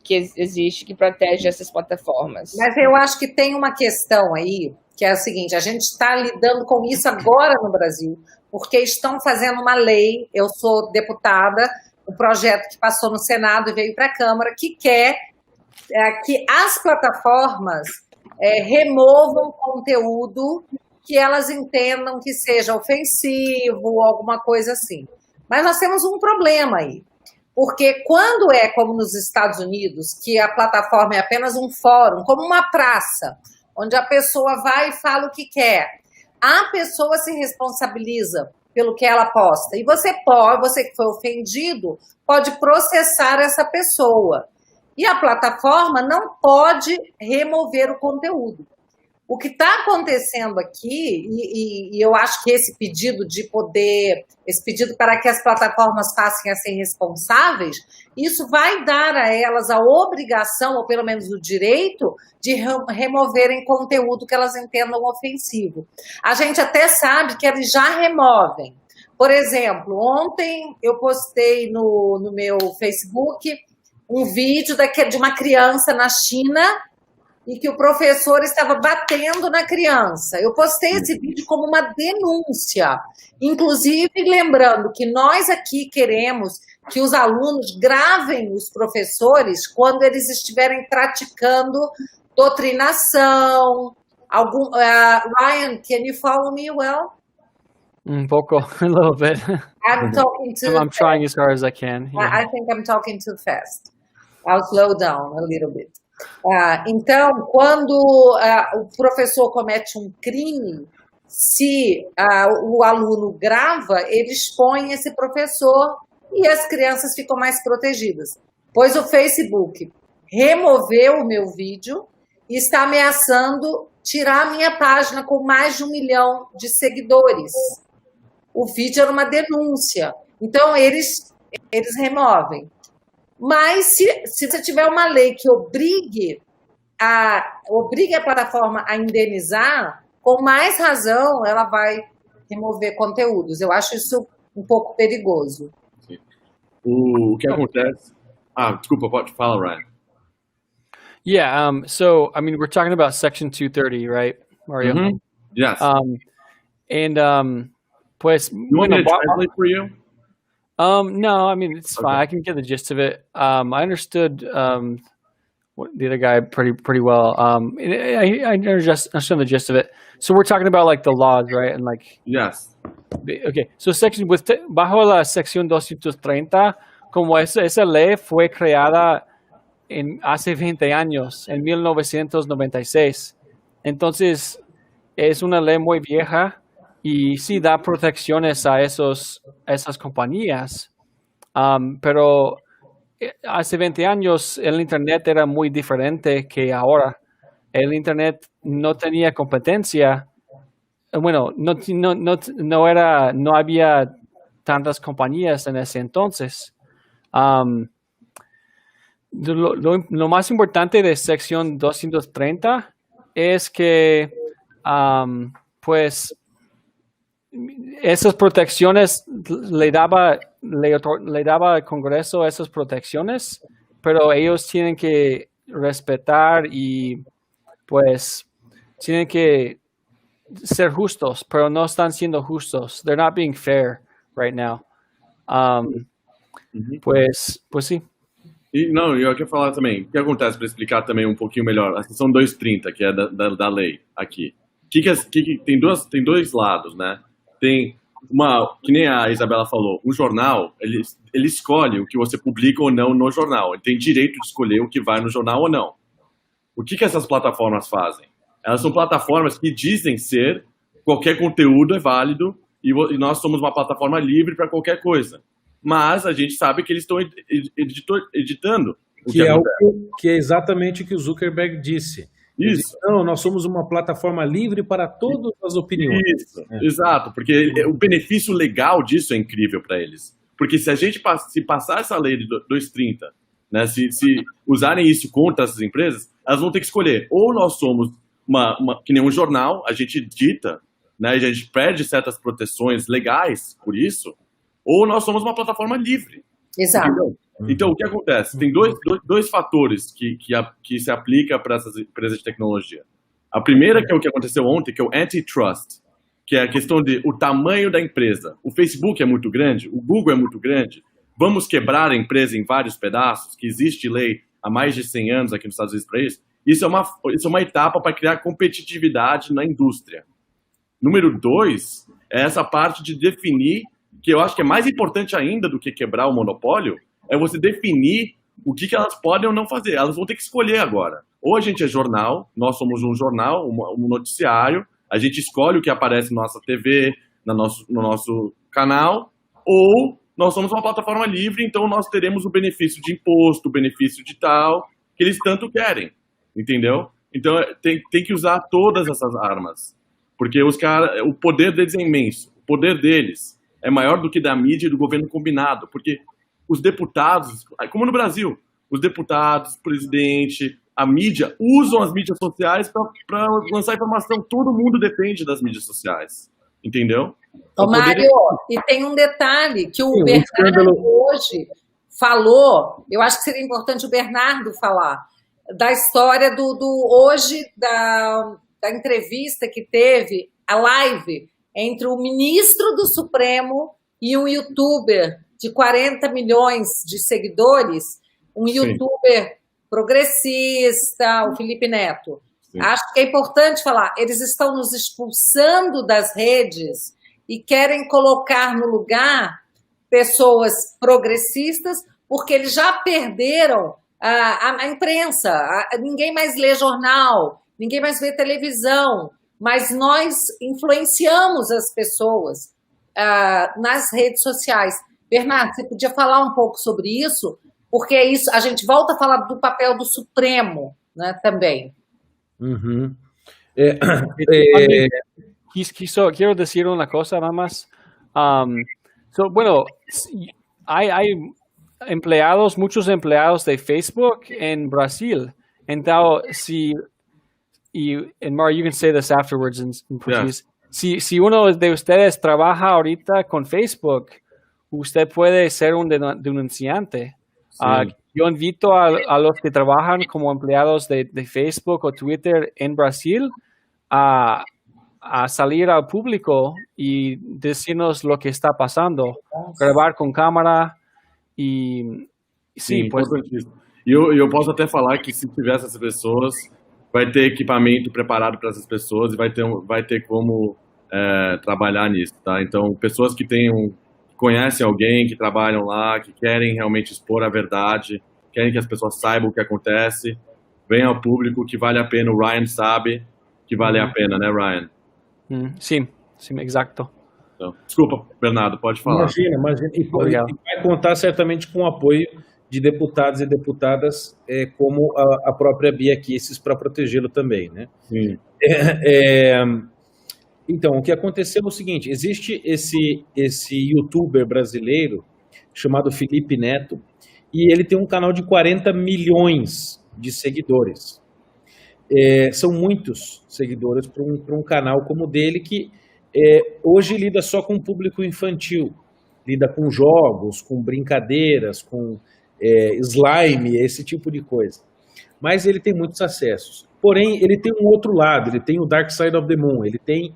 que existe, que protege essas plataformas. Mas eu acho que tem uma questão aí, que é a seguinte, a gente está lidando com isso agora no Brasil, porque estão fazendo uma lei, eu sou deputada, um projeto que passou no Senado e veio para a Câmara, que quer que as plataformas removam conteúdo que elas entendam que seja ofensivo ou alguma coisa assim. Mas nós temos um problema aí, porque quando é como nos Estados Unidos, que a plataforma é apenas um fórum, como uma praça, onde a pessoa vai e fala o que quer, a pessoa se responsabiliza pelo que ela posta. E você que foi ofendido, pode processar essa pessoa. E a plataforma não pode remover o conteúdo. O que está acontecendo aqui, e eu acho que esse pedido para que as plataformas passem a ser responsáveis, isso vai dar a elas a obrigação, ou pelo menos o direito, de removerem conteúdo que elas entendam ofensivo. A gente até sabe que eles já removem. Por exemplo, ontem eu postei no meu Facebook um vídeo de uma criança na China e que o professor estava batendo na criança. Eu postei esse vídeo como uma denúncia, inclusive lembrando que nós aqui queremos que os alunos gravem os professores quando eles estiverem praticando doutrinação. Ryan, can you follow me well? Pouco, a little bit. I'm trying as hard as I can. Yeah. I think I'm talking too fast. I'll slow down a little bit. Então, quando o professor comete um crime, se o aluno grava, ele expõe esse professor e as crianças ficam mais protegidas. Pois o Facebook removeu o meu vídeo e está ameaçando tirar a minha página com mais de 1 milhão de seguidores. O vídeo era uma denúncia. Então, eles removem. Mas se você tiver uma lei que obrigue a plataforma a indenizar, com mais razão ela vai remover conteúdos. Eu acho isso um pouco perigoso. Sim. O que acontece... desculpa, pode falar, Ryan. Yeah, so, I mean, we're talking about Section 230, right, Mario? Mm-hmm. Yes. Pues... You want me to translate for you? No, I mean, it's fine. I can get the gist of it. I understood the other guy pretty well. I understand the gist of it. So we're talking about like the laws, right? And like... Yes. Okay, so bajo la sección 230, como esa ley fue creada hace 20 años, en 1996. Entonces, es una ley muy vieja y sí da protecciones a esas compañías, pero hace 20 años el Internet era muy diferente que ahora. El Internet no tenía competencia. Bueno, no había tantas compañías en ese entonces. Lo más importante de sección 230 es que pues esas protecciones le daba al Congreso esas protecciones, pero ellos tienen que respetar y pues tienen que ser justos, pero no están siendo justos. They're not being fair right now. Pues sí. E não, eu quero falar também, o que acontece para explicar também um pouquinho melhor, a seção 230, que é da lei aqui. Tem dois lados, né? Tem que nem a Isabela falou, um jornal, ele escolhe o que você publica ou não no jornal. Ele tem direito de escolher o que vai no jornal ou não. O que essas plataformas fazem? Elas são plataformas que dizem ser qualquer conteúdo é válido e nós somos uma plataforma livre para qualquer coisa. Mas a gente sabe que eles estão editando o que é exatamente o que o Zuckerberg disse. Isso. Não, nós somos uma plataforma livre para todas as opiniões. Isso, exato, porque o benefício legal disso é incrível para eles. Porque se a gente se passar essa lei de 230, né, se usarem isso contra essas empresas, elas vão ter que escolher. Ou nós somos que nem um jornal, a gente dita, né, a gente perde certas proteções legais por isso, ou nós somos uma plataforma livre. Exato. Entendeu? Então, o que acontece? Tem dois fatores que se aplica para essas empresas de tecnologia. A primeira, que é o que aconteceu ontem, que é o antitrust, que é a questão de o tamanho da empresa. O Facebook é muito grande, o Google é muito grande. Vamos quebrar a empresa em vários pedaços, que existe lei há mais de 100 anos aqui nos Estados Unidos para isso. Isso é uma etapa para criar competitividade na indústria. Número 2 é essa parte de definir, que eu acho que é mais importante ainda do que quebrar o monopólio, é você definir o que elas podem ou não fazer. Elas vão ter que escolher agora. Ou a gente é jornal, nós somos um jornal, um noticiário, a gente escolhe o que aparece na nossa TV, no nosso canal, ou nós somos uma plataforma livre, então nós teremos o benefício de imposto, o benefício de tal, que eles tanto querem, entendeu? Então tem que usar todas essas armas, porque o poder deles é imenso, o poder deles é maior do que da mídia e do governo combinado, porque os deputados, como no Brasil, os deputados, o presidente, a mídia, usam as mídias sociais para lançar informação. Todo mundo depende das mídias sociais, entendeu? Ô, Mário, e tem um detalhe que o Bernardo hoje falou, eu acho que seria importante o Bernardo falar, da história da entrevista que teve, a live, entre o ministro do Supremo e um youtuber de 40 milhões de seguidores, um youtuber progressista, o Felipe Neto. Sim. Acho que é importante falar, eles estão nos expulsando das redes e querem colocar no lugar pessoas progressistas, porque eles já perderam a imprensa, ninguém mais lê jornal, ninguém mais vê televisão, mas nós influenciamos as pessoas nas redes sociais. Bernardo, você podia falar um pouco sobre isso? Porque isso, a gente volta a falar do papel do Supremo, né, também. Uhum. Quiero decir una cosa nada más. Bueno, hay muchos empleados de Facebook en Brasil. Entonces, and Mar, you can say this afterwards in Portuguese. Yeah. Si uno de ustedes trabaja ahorita con Facebook, usted puede ser un denunciante. Sí. Yo invito a los que trabajan como empleados de Facebook o Twitter en Brasil a salir al público y decirnos lo que está pasando, grabar com câmera e sim, pues... eu posso até falar que se tiver essas pessoas, vai ter equipamento preparado para essas pessoas e vai ter como trabalhar nisso, tá? Então, pessoas que conhecem alguém, que trabalham lá, que querem realmente expor a verdade, querem que as pessoas saibam o que acontece, venham ao público, que vale a pena. O Ryan sabe que vale a pena, né, Ryan? Sim, exato. Então, desculpa, Bernardo, pode falar. Imagina. E vai contar certamente com o apoio de deputados e deputadas, como a própria Bia Kicis, para protegê-lo também, né? Sim. Então, o que aconteceu é o seguinte, existe esse youtuber brasileiro chamado Felipe Neto, e ele tem um canal de 40 milhões de seguidores. São muitos seguidores para um canal como o dele, que hoje lida só com o público infantil, lida com jogos, com brincadeiras, com slime, esse tipo de coisa. Mas ele tem muitos acessos. Porém, ele tem um outro lado, ele tem o Dark Side of the Moon, ele tem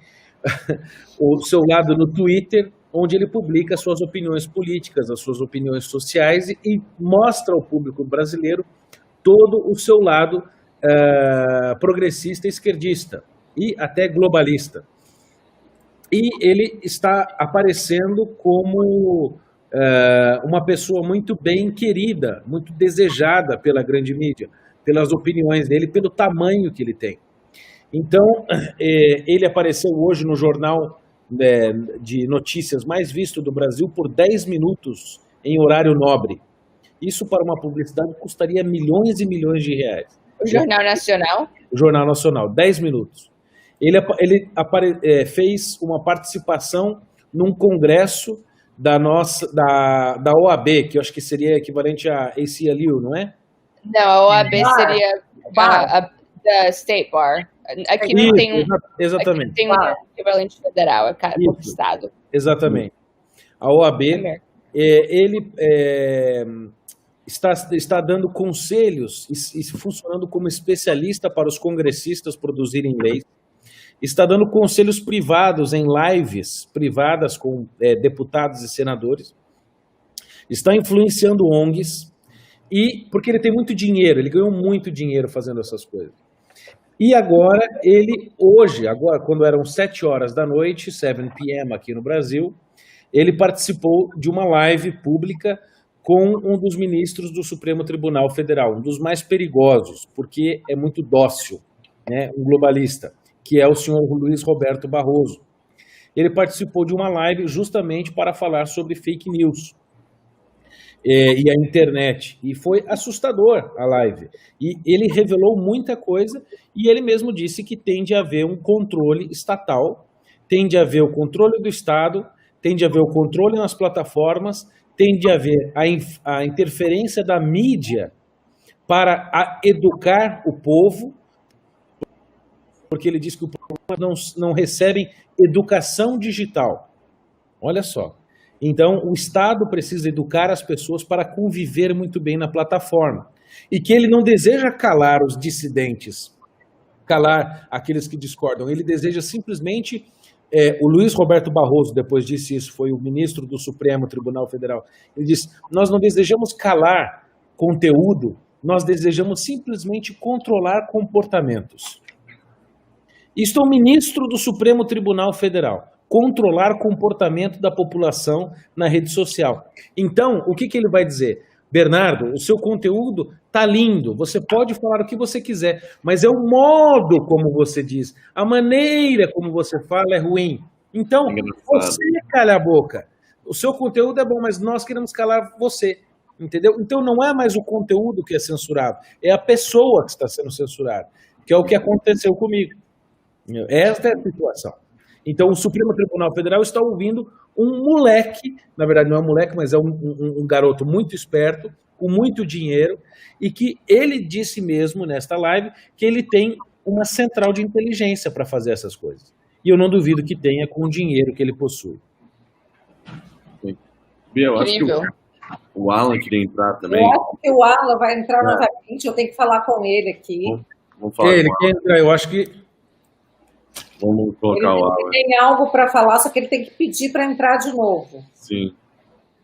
o seu lado no Twitter, onde ele publica as suas opiniões políticas, as suas opiniões sociais e mostra ao público brasileiro todo o seu lado progressista, esquerdista e até globalista. E ele está aparecendo como uma pessoa muito bem querida, muito desejada pela grande mídia, pelas opiniões dele, pelo tamanho que ele tem. Então, ele apareceu hoje no jornal de notícias mais visto do Brasil por 10 minutos em horário nobre. Isso para uma publicidade custaria milhões e milhões de reais. O Jornal Nacional? O Jornal Nacional, 10 minutos. Ele fez uma participação num congresso da OAB, que eu acho que seria equivalente a ACLU, não é? Não, a OAB seria a State Bar. Aqui não tem exatamente. Aqui tem um equivalente federal, é por estado. Exatamente. A OAB, ele está dando conselhos e funcionando como especialista para os congressistas produzirem leis. Está dando conselhos privados em lives privadas com deputados e senadores. Está influenciando ONGs. E porque ele tem muito dinheiro, ele ganhou muito dinheiro fazendo essas coisas. E agora, quando eram 7 horas da noite, 7 p.m. aqui no Brasil, ele participou de uma live pública com um dos ministros do Supremo Tribunal Federal, um dos mais perigosos, porque é muito dócil, né, um globalista, que é o senhor Luiz Roberto Barroso. Ele participou de uma live justamente para falar sobre fake news e a internet, e foi assustador a live. E ele revelou muita coisa, e ele mesmo disse que tem de haver um controle estatal, tem de haver o controle do Estado, tem de haver o controle nas plataformas, tem de haver a interferência da mídia para educar o povo, porque ele diz que o povo não recebe educação digital. Olha só. Então, o Estado precisa educar as pessoas para conviver muito bem na plataforma. E que ele não deseja calar os dissidentes, calar aqueles que discordam. Ele deseja simplesmente... o Luiz Roberto Barroso, depois disse isso, foi o ministro do Supremo Tribunal Federal. Ele disse, nós não desejamos calar conteúdo, nós desejamos simplesmente controlar comportamentos. Isto é o ministro do Supremo Tribunal Federal. Controlar comportamento da população na rede social. Então, o que ele vai dizer? Bernardo, o seu conteúdo tá lindo, você pode falar o que você quiser, mas é o modo como você diz, a maneira como você fala é ruim. Então, você cala a boca. O seu conteúdo é bom, mas nós queremos calar você, entendeu? Então, não é mais o conteúdo que é censurado, é a pessoa que está sendo censurada, que é o que aconteceu comigo. Esta é a situação. Então, o Supremo Tribunal Federal está ouvindo um moleque, na verdade não é um moleque, mas é um garoto muito esperto, com muito dinheiro, e que ele disse mesmo nesta live que ele tem uma central de inteligência para fazer essas coisas. E eu não duvido que tenha com o dinheiro que ele possui. Bia, eu acho que o Alan queria entrar também. Eu acho que o Alan vai entrar novamente, eu tenho que falar com ele aqui. Vamos falar ele quer entrar, eu acho que... Vamos colocar o Alan. Ele tem algo para falar, só que ele tem que pedir para entrar de novo. Sim.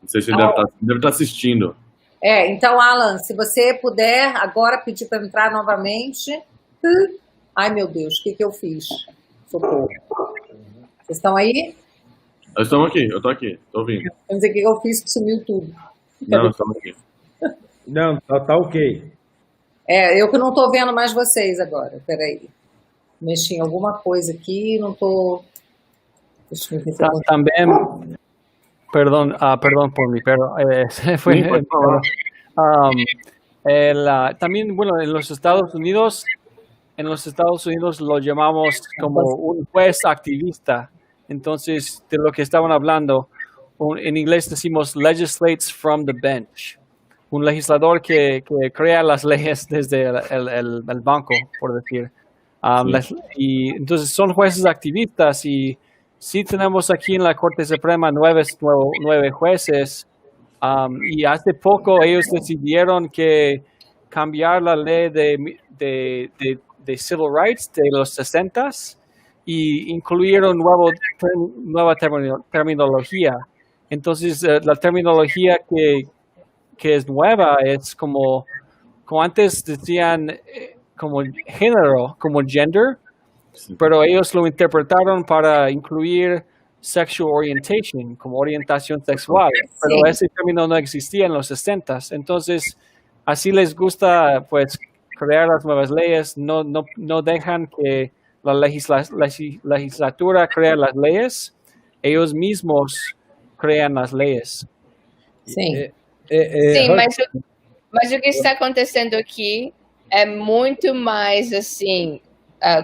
Não sei se ele deve estar assistindo. Então, Alan, se você puder agora pedir para entrar novamente. Ai, meu Deus, o que eu fiz? Socorro. Vocês estão aí? Nós estamos aqui, eu estou aqui, estou ouvindo. Vamos dizer o que eu fiz que sumiu tudo. Não, estamos aqui. Não, tá ok. Eu que não estou vendo mais vocês agora, peraí. Mexi em alguma coisa aqui, não estou... También, perdón por mí, pero también, bueno, en los Estados Unidos lo llamamos como un juez activista. Entonces, de lo que estaban hablando, en inglés decimos legislates from the bench. Un legislador que crea las leyes desde el banco, por decir. Y entonces son jueces activistas y sí tenemos aquí en la Corte Suprema 9 jueces y hace poco ellos decidieron que cambiar la ley de civil rights de los 60s y incluyeron nueva terminología. Entonces la terminología que es nueva es como antes decían como género, como gender, sí. Pero ellos lo interpretaron para incluir sexual orientation, como orientación sexual, pero ese término no existía en los 60s. Entonces, así les gusta, pues, crear las nuevas leyes, no dejan que la legislatura crea las leyes, ellos mismos crean las leyes. Sim. Sim, mas o que está acontecendo aqui é muito mais, assim,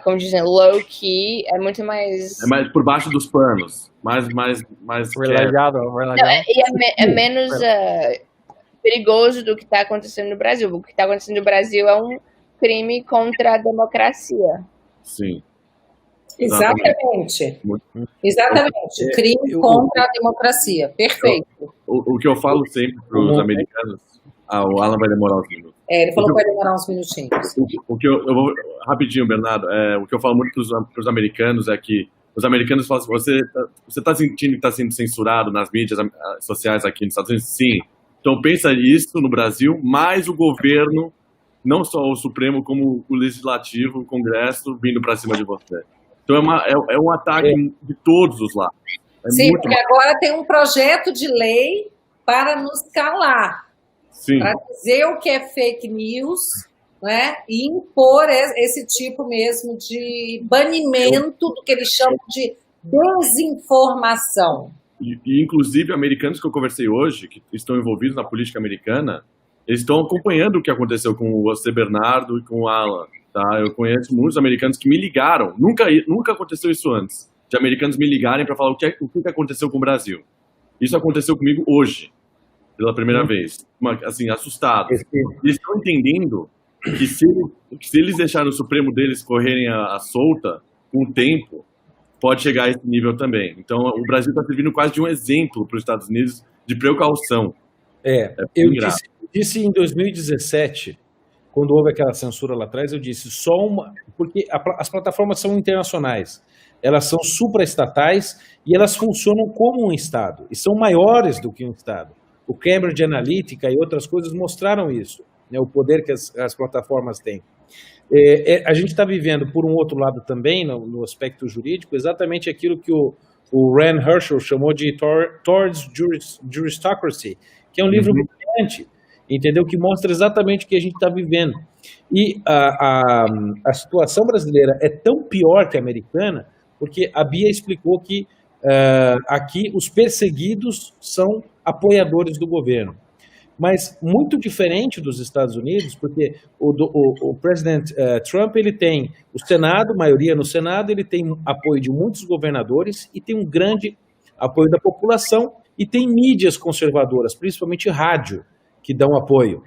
como dizem, low-key, é muito mais... É mais por baixo dos panos, mais Relajado. Não, é menos perigoso do que está acontecendo no Brasil. O que está acontecendo no Brasil é um crime contra a democracia. Sim. Exatamente. Crime contra a democracia. Perfeito. O que eu falo sempre para os americanos... o Alan vai demorar uns minutos. Ele falou que vai demorar uns minutinhos. O que eu vou... Rapidinho, Bernardo. O que eu falo muito para os americanos é que os americanos falam assim, você está sentindo que está sendo censurado nas mídias sociais aqui nos Estados Unidos? Sim. Então pensa isso no Brasil, mais o governo, não só o Supremo, como o Legislativo, o Congresso, vindo para cima de você. Então é um ataque de todos os lados. Sim, porque agora tem um projeto de lei para nos calar. Sim. Para dizer o que é fake news, né? E impor esse tipo mesmo de banimento do que eles chamam de desinformação. E inclusive, americanos que eu conversei hoje, que estão envolvidos na política americana, eles estão acompanhando o que aconteceu com você, Bernardo, e com o Alan. Tá? Eu conheço muitos americanos que me ligaram, nunca aconteceu isso antes, de americanos me ligarem para falar o que aconteceu com o Brasil. Isso aconteceu comigo hoje, pela primeira vez, assim, assustado. Eles estão entendendo que se eles deixarem o Supremo deles correrem a solta, com o tempo, pode chegar a esse nível também. Então, o Brasil está servindo quase de um exemplo para os Estados Unidos de precaução. Eu disse em 2017, quando houve aquela censura lá atrás, eu disse porque as plataformas são internacionais, elas são supraestatais e elas funcionam como um Estado, e são maiores do que um Estado. O Cambridge Analytica e outras coisas mostraram isso, né, o poder que as plataformas têm. A gente está vivendo, por um outro lado também, no aspecto jurídico, exatamente aquilo que o Rand Herschel chamou de Towards Juristocracy, que é um livro brilhante, entendeu? Que mostra exatamente o que a gente está vivendo. E a situação brasileira é tão pior que a americana, porque a Bia explicou que aqui os perseguidos são apoiadores do governo. Mas muito diferente dos Estados Unidos, porque o presidente Trump, ele tem o Senado, maioria no Senado, ele tem apoio de muitos governadores e tem um grande apoio da população e tem mídias conservadoras, principalmente rádio, que dão apoio.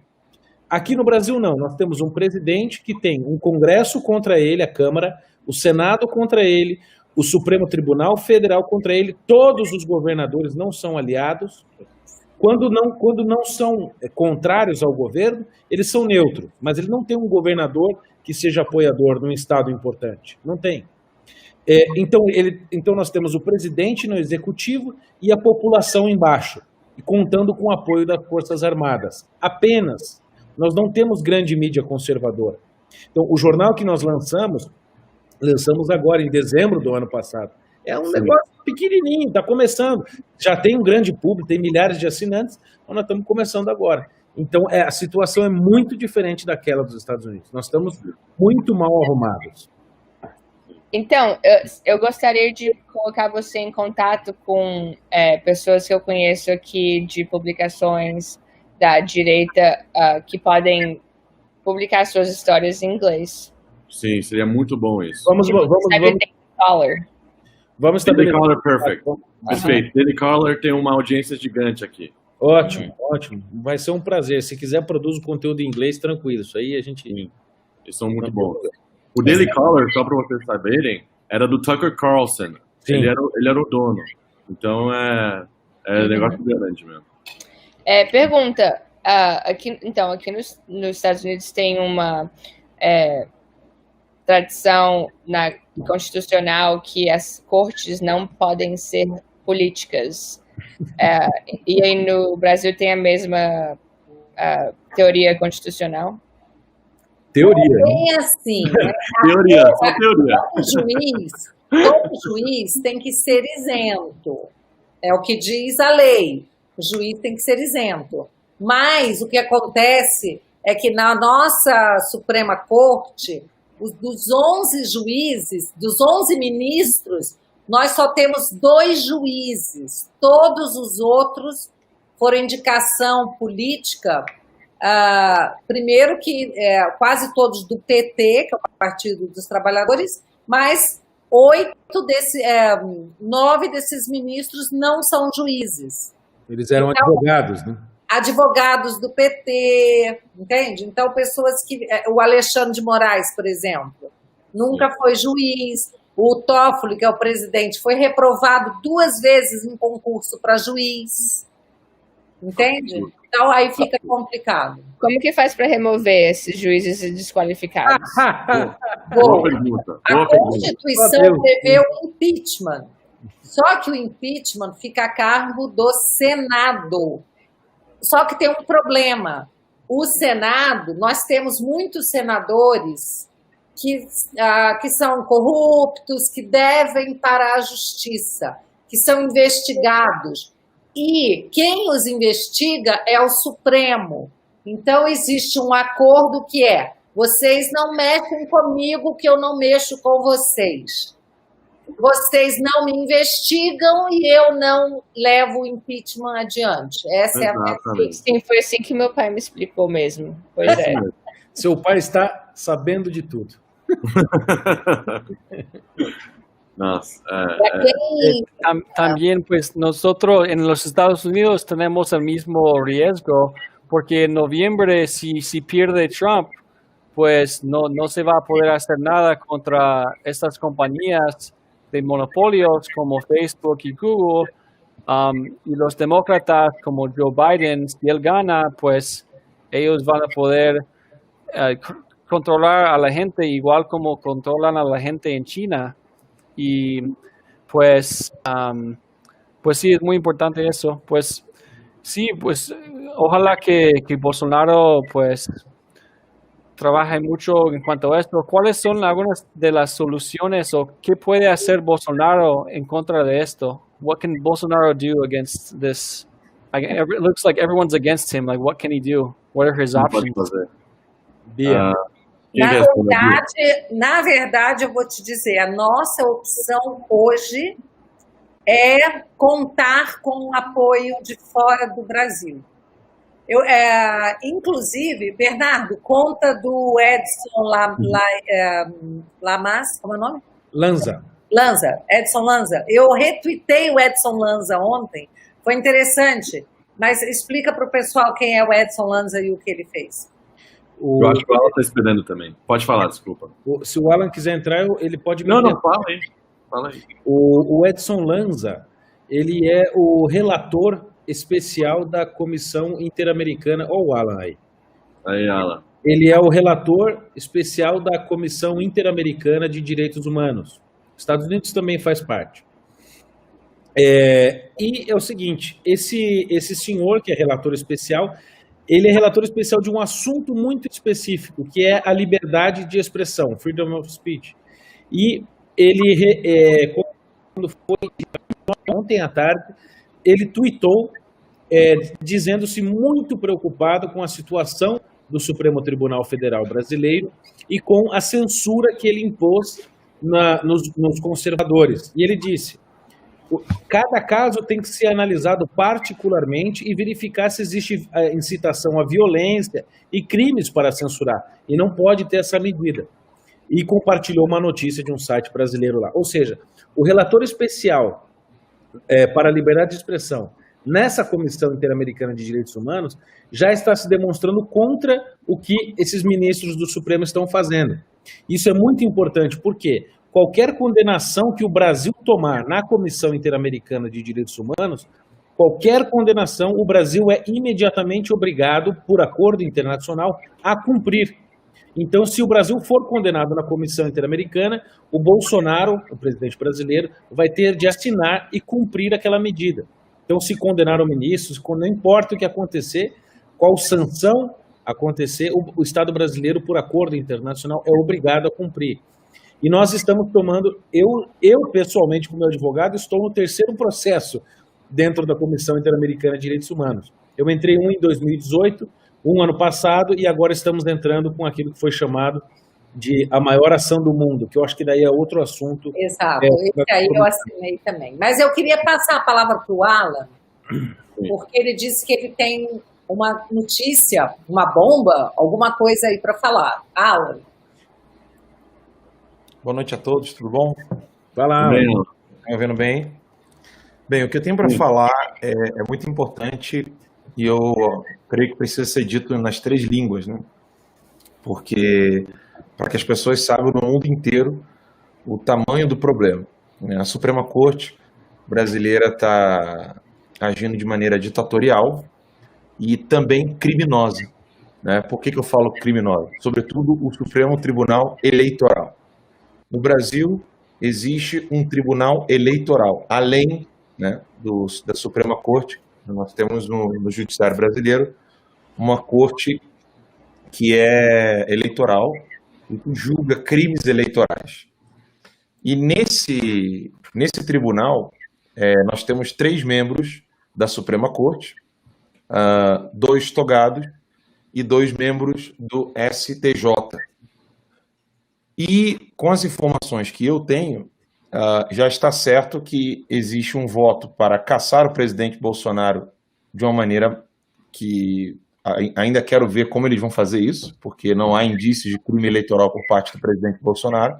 Aqui no Brasil não, nós temos um presidente que tem um Congresso contra ele, a Câmara, o Senado contra ele, o Supremo Tribunal Federal contra ele, todos os governadores não são aliados. Quando não são contrários ao governo, eles são neutros, mas ele não tem um governador que seja apoiador de um estado importante. Não tem. Então nós temos o presidente no executivo e a população embaixo, contando com o apoio das Forças Armadas. Apenas. Nós não temos grande mídia conservadora. Então, o jornal que nós lançamos agora em dezembro do ano passado. É um negócio pequenininho, está começando. Já tem um grande público, tem milhares de assinantes, mas nós estamos começando agora. Então, a situação é muito diferente daquela dos Estados Unidos. Nós estamos muito mal arrumados. Então, eu gostaria de colocar você em contato com pessoas que eu conheço aqui de publicações da direita que podem publicar suas histórias em inglês. Sim, seria muito bom isso. Vamos. Vamos Daily Caller, perfect. Perfeito. Daily Caller tem uma audiência gigante aqui. Ótimo. Vai ser um prazer. Se quiser, produz o conteúdo em inglês, tranquilo. Isso aí a gente... Sim, eles são muito bons. O Daily Caller, só para vocês saberem, era do Tucker Carlson. Ele era o dono. Então, é negócio grande mesmo. Pergunta. Aqui nos Estados Unidos tem uma tradição constitucional que as cortes não podem ser políticas. E aí no Brasil tem a mesma teoria constitucional? Teoria. É assim, teoria, só teoria. O juiz, todo juiz tem que ser isento. É o que diz a lei. O juiz tem que ser isento. Mas o que acontece é que na nossa Suprema Corte, dos 11 juízes, dos 11 ministros, nós só temos 2 juízes. Todos os outros foram indicação política. Primeiro que quase todos do PT, que é o Partido dos Trabalhadores, mas 9 desses ministros não são juízes. Eles eram advogados, né? Advogados do PT, entende? Então, pessoas que... O Alexandre de Moraes, por exemplo, nunca foi juiz. O Toffoli, que é o presidente, foi reprovado 2 vezes em concurso para juiz. Entende? Então, aí fica complicado. Como que faz para remover esses juízes desqualificados? Boa pergunta. A Constituição prevê o impeachment. Só que o impeachment fica a cargo do Senado. Só que tem um problema. O Senado, nós temos muitos senadores que são corruptos, que devem para a justiça, que são investigados. E quem os investiga é o Supremo. Então, existe um acordo que vocês não mexem comigo, que eu não mexo com vocês. Vocês não me investigam e eu não levo o impeachment adiante. Essa é a minha... Sim, foi assim que meu pai me explicou mesmo. Pois é. Seu pai está sabendo de tudo. Nossa, También, pues, nosotros en los Estados Unidos tenemos el mismo riesgo, porque en noviembre, si pierde Trump, pues no se va a poder hacer nada contra estas compañías de monopolios como Facebook y Google, y los demócratas como Joe Biden, si él gana, pues ellos van a poder controlar a la gente igual como controlan a la gente en China. Y pues sí, es muy importante eso. Pues sí, pues ojalá que Bolsonaro pues trabaje mucho en cuanto a esto. ¿Cuáles son algunas de las soluciones o qué puede hacer Bolsonaro en contra de esto? What can Bolsonaro do against this? It looks like everyone's against him. Like, what can he do? What are his options? Na verdade, eu vou te dizer, a nossa opção hoje é contar com o apoio de fora do Brasil. Inclusive, Bernardo, conta do Edson Lamas, como é o nome? Lanza. Edson Lanza. Eu retuitei o Edson Lanza ontem, foi interessante, mas explica para o pessoal quem é o Edson Lanza e o que ele fez. Eu acho que o Alan está esperando também. Pode falar, desculpa. Se o Alan quiser entrar, ele pode... Não, fala aí. Fala aí. O Edson Lanza, ele é o relator especial da Comissão Interamericana. Olha o Alan aí. Aí, Alan. Ele é o relator especial da Comissão Interamericana de Direitos Humanos. Os Estados Unidos também faz parte. E é o seguinte, esse senhor que é relator especial, ele é relator especial de um assunto muito específico, que é a liberdade de expressão, freedom of speech. E ele, quando foi ontem à tarde, ele tweetou dizendo-se muito preocupado com a situação do Supremo Tribunal Federal Brasileiro e com a censura que ele impôs nos conservadores. E ele disse: cada caso tem que ser analisado particularmente e verificar se existe incitação à violência e crimes para censurar. E não pode ter essa medida. E compartilhou uma notícia de um site brasileiro lá. Ou seja, o relator especial para a liberdade de expressão nessa Comissão Interamericana de Direitos Humanos já está se demonstrando contra o que esses ministros do Supremo estão fazendo. Isso é muito importante, porque qualquer condenação que o Brasil tomar na Comissão Interamericana de Direitos Humanos, qualquer condenação, o Brasil é imediatamente obrigado, por acordo internacional, a cumprir. Então, se o Brasil for condenado na Comissão Interamericana, o Bolsonaro, o presidente brasileiro, vai ter de assinar e cumprir aquela medida. Então, se condenar o ministro, não importa o que acontecer, qual sanção acontecer, o Estado brasileiro, por acordo internacional, é obrigado a cumprir. E nós estamos tomando, eu pessoalmente, como advogado, estou no terceiro processo dentro da Comissão Interamericana de Direitos Humanos. Eu entrei em 2018, um ano passado, e agora estamos entrando com aquilo que foi chamado de a maior ação do mundo, que eu acho que daí é outro assunto. Exato, esse aí eu assinei também. Mas eu queria passar a palavra para o Alan, porque ele disse que ele tem uma notícia, uma bomba, alguma coisa aí para falar. Alan. Boa noite a todos, tudo bom? Vai lá. Bem, Estão me ouvindo bem? Bem, o que eu tenho para falar é muito importante e eu creio que precisa ser dito nas 3 línguas, né? Porque para que as pessoas saibam no mundo inteiro o tamanho do problema, né? A Suprema Corte brasileira está agindo de maneira ditatorial e também criminosa, né? Por que eu falo criminosa? Sobretudo o Supremo Tribunal Eleitoral. No Brasil, existe um tribunal eleitoral, além, né, da Suprema Corte. Nós temos no Judiciário Brasileiro uma corte que é eleitoral e que julga crimes eleitorais. E nesse tribunal, nós temos 3 membros da Suprema Corte, 2 togados e 2 membros do STJ. E com as informações que eu tenho, já está certo que existe um voto para caçar o presidente Bolsonaro de uma maneira que ainda quero ver como eles vão fazer isso, porque não há indícios de crime eleitoral por parte do presidente Bolsonaro.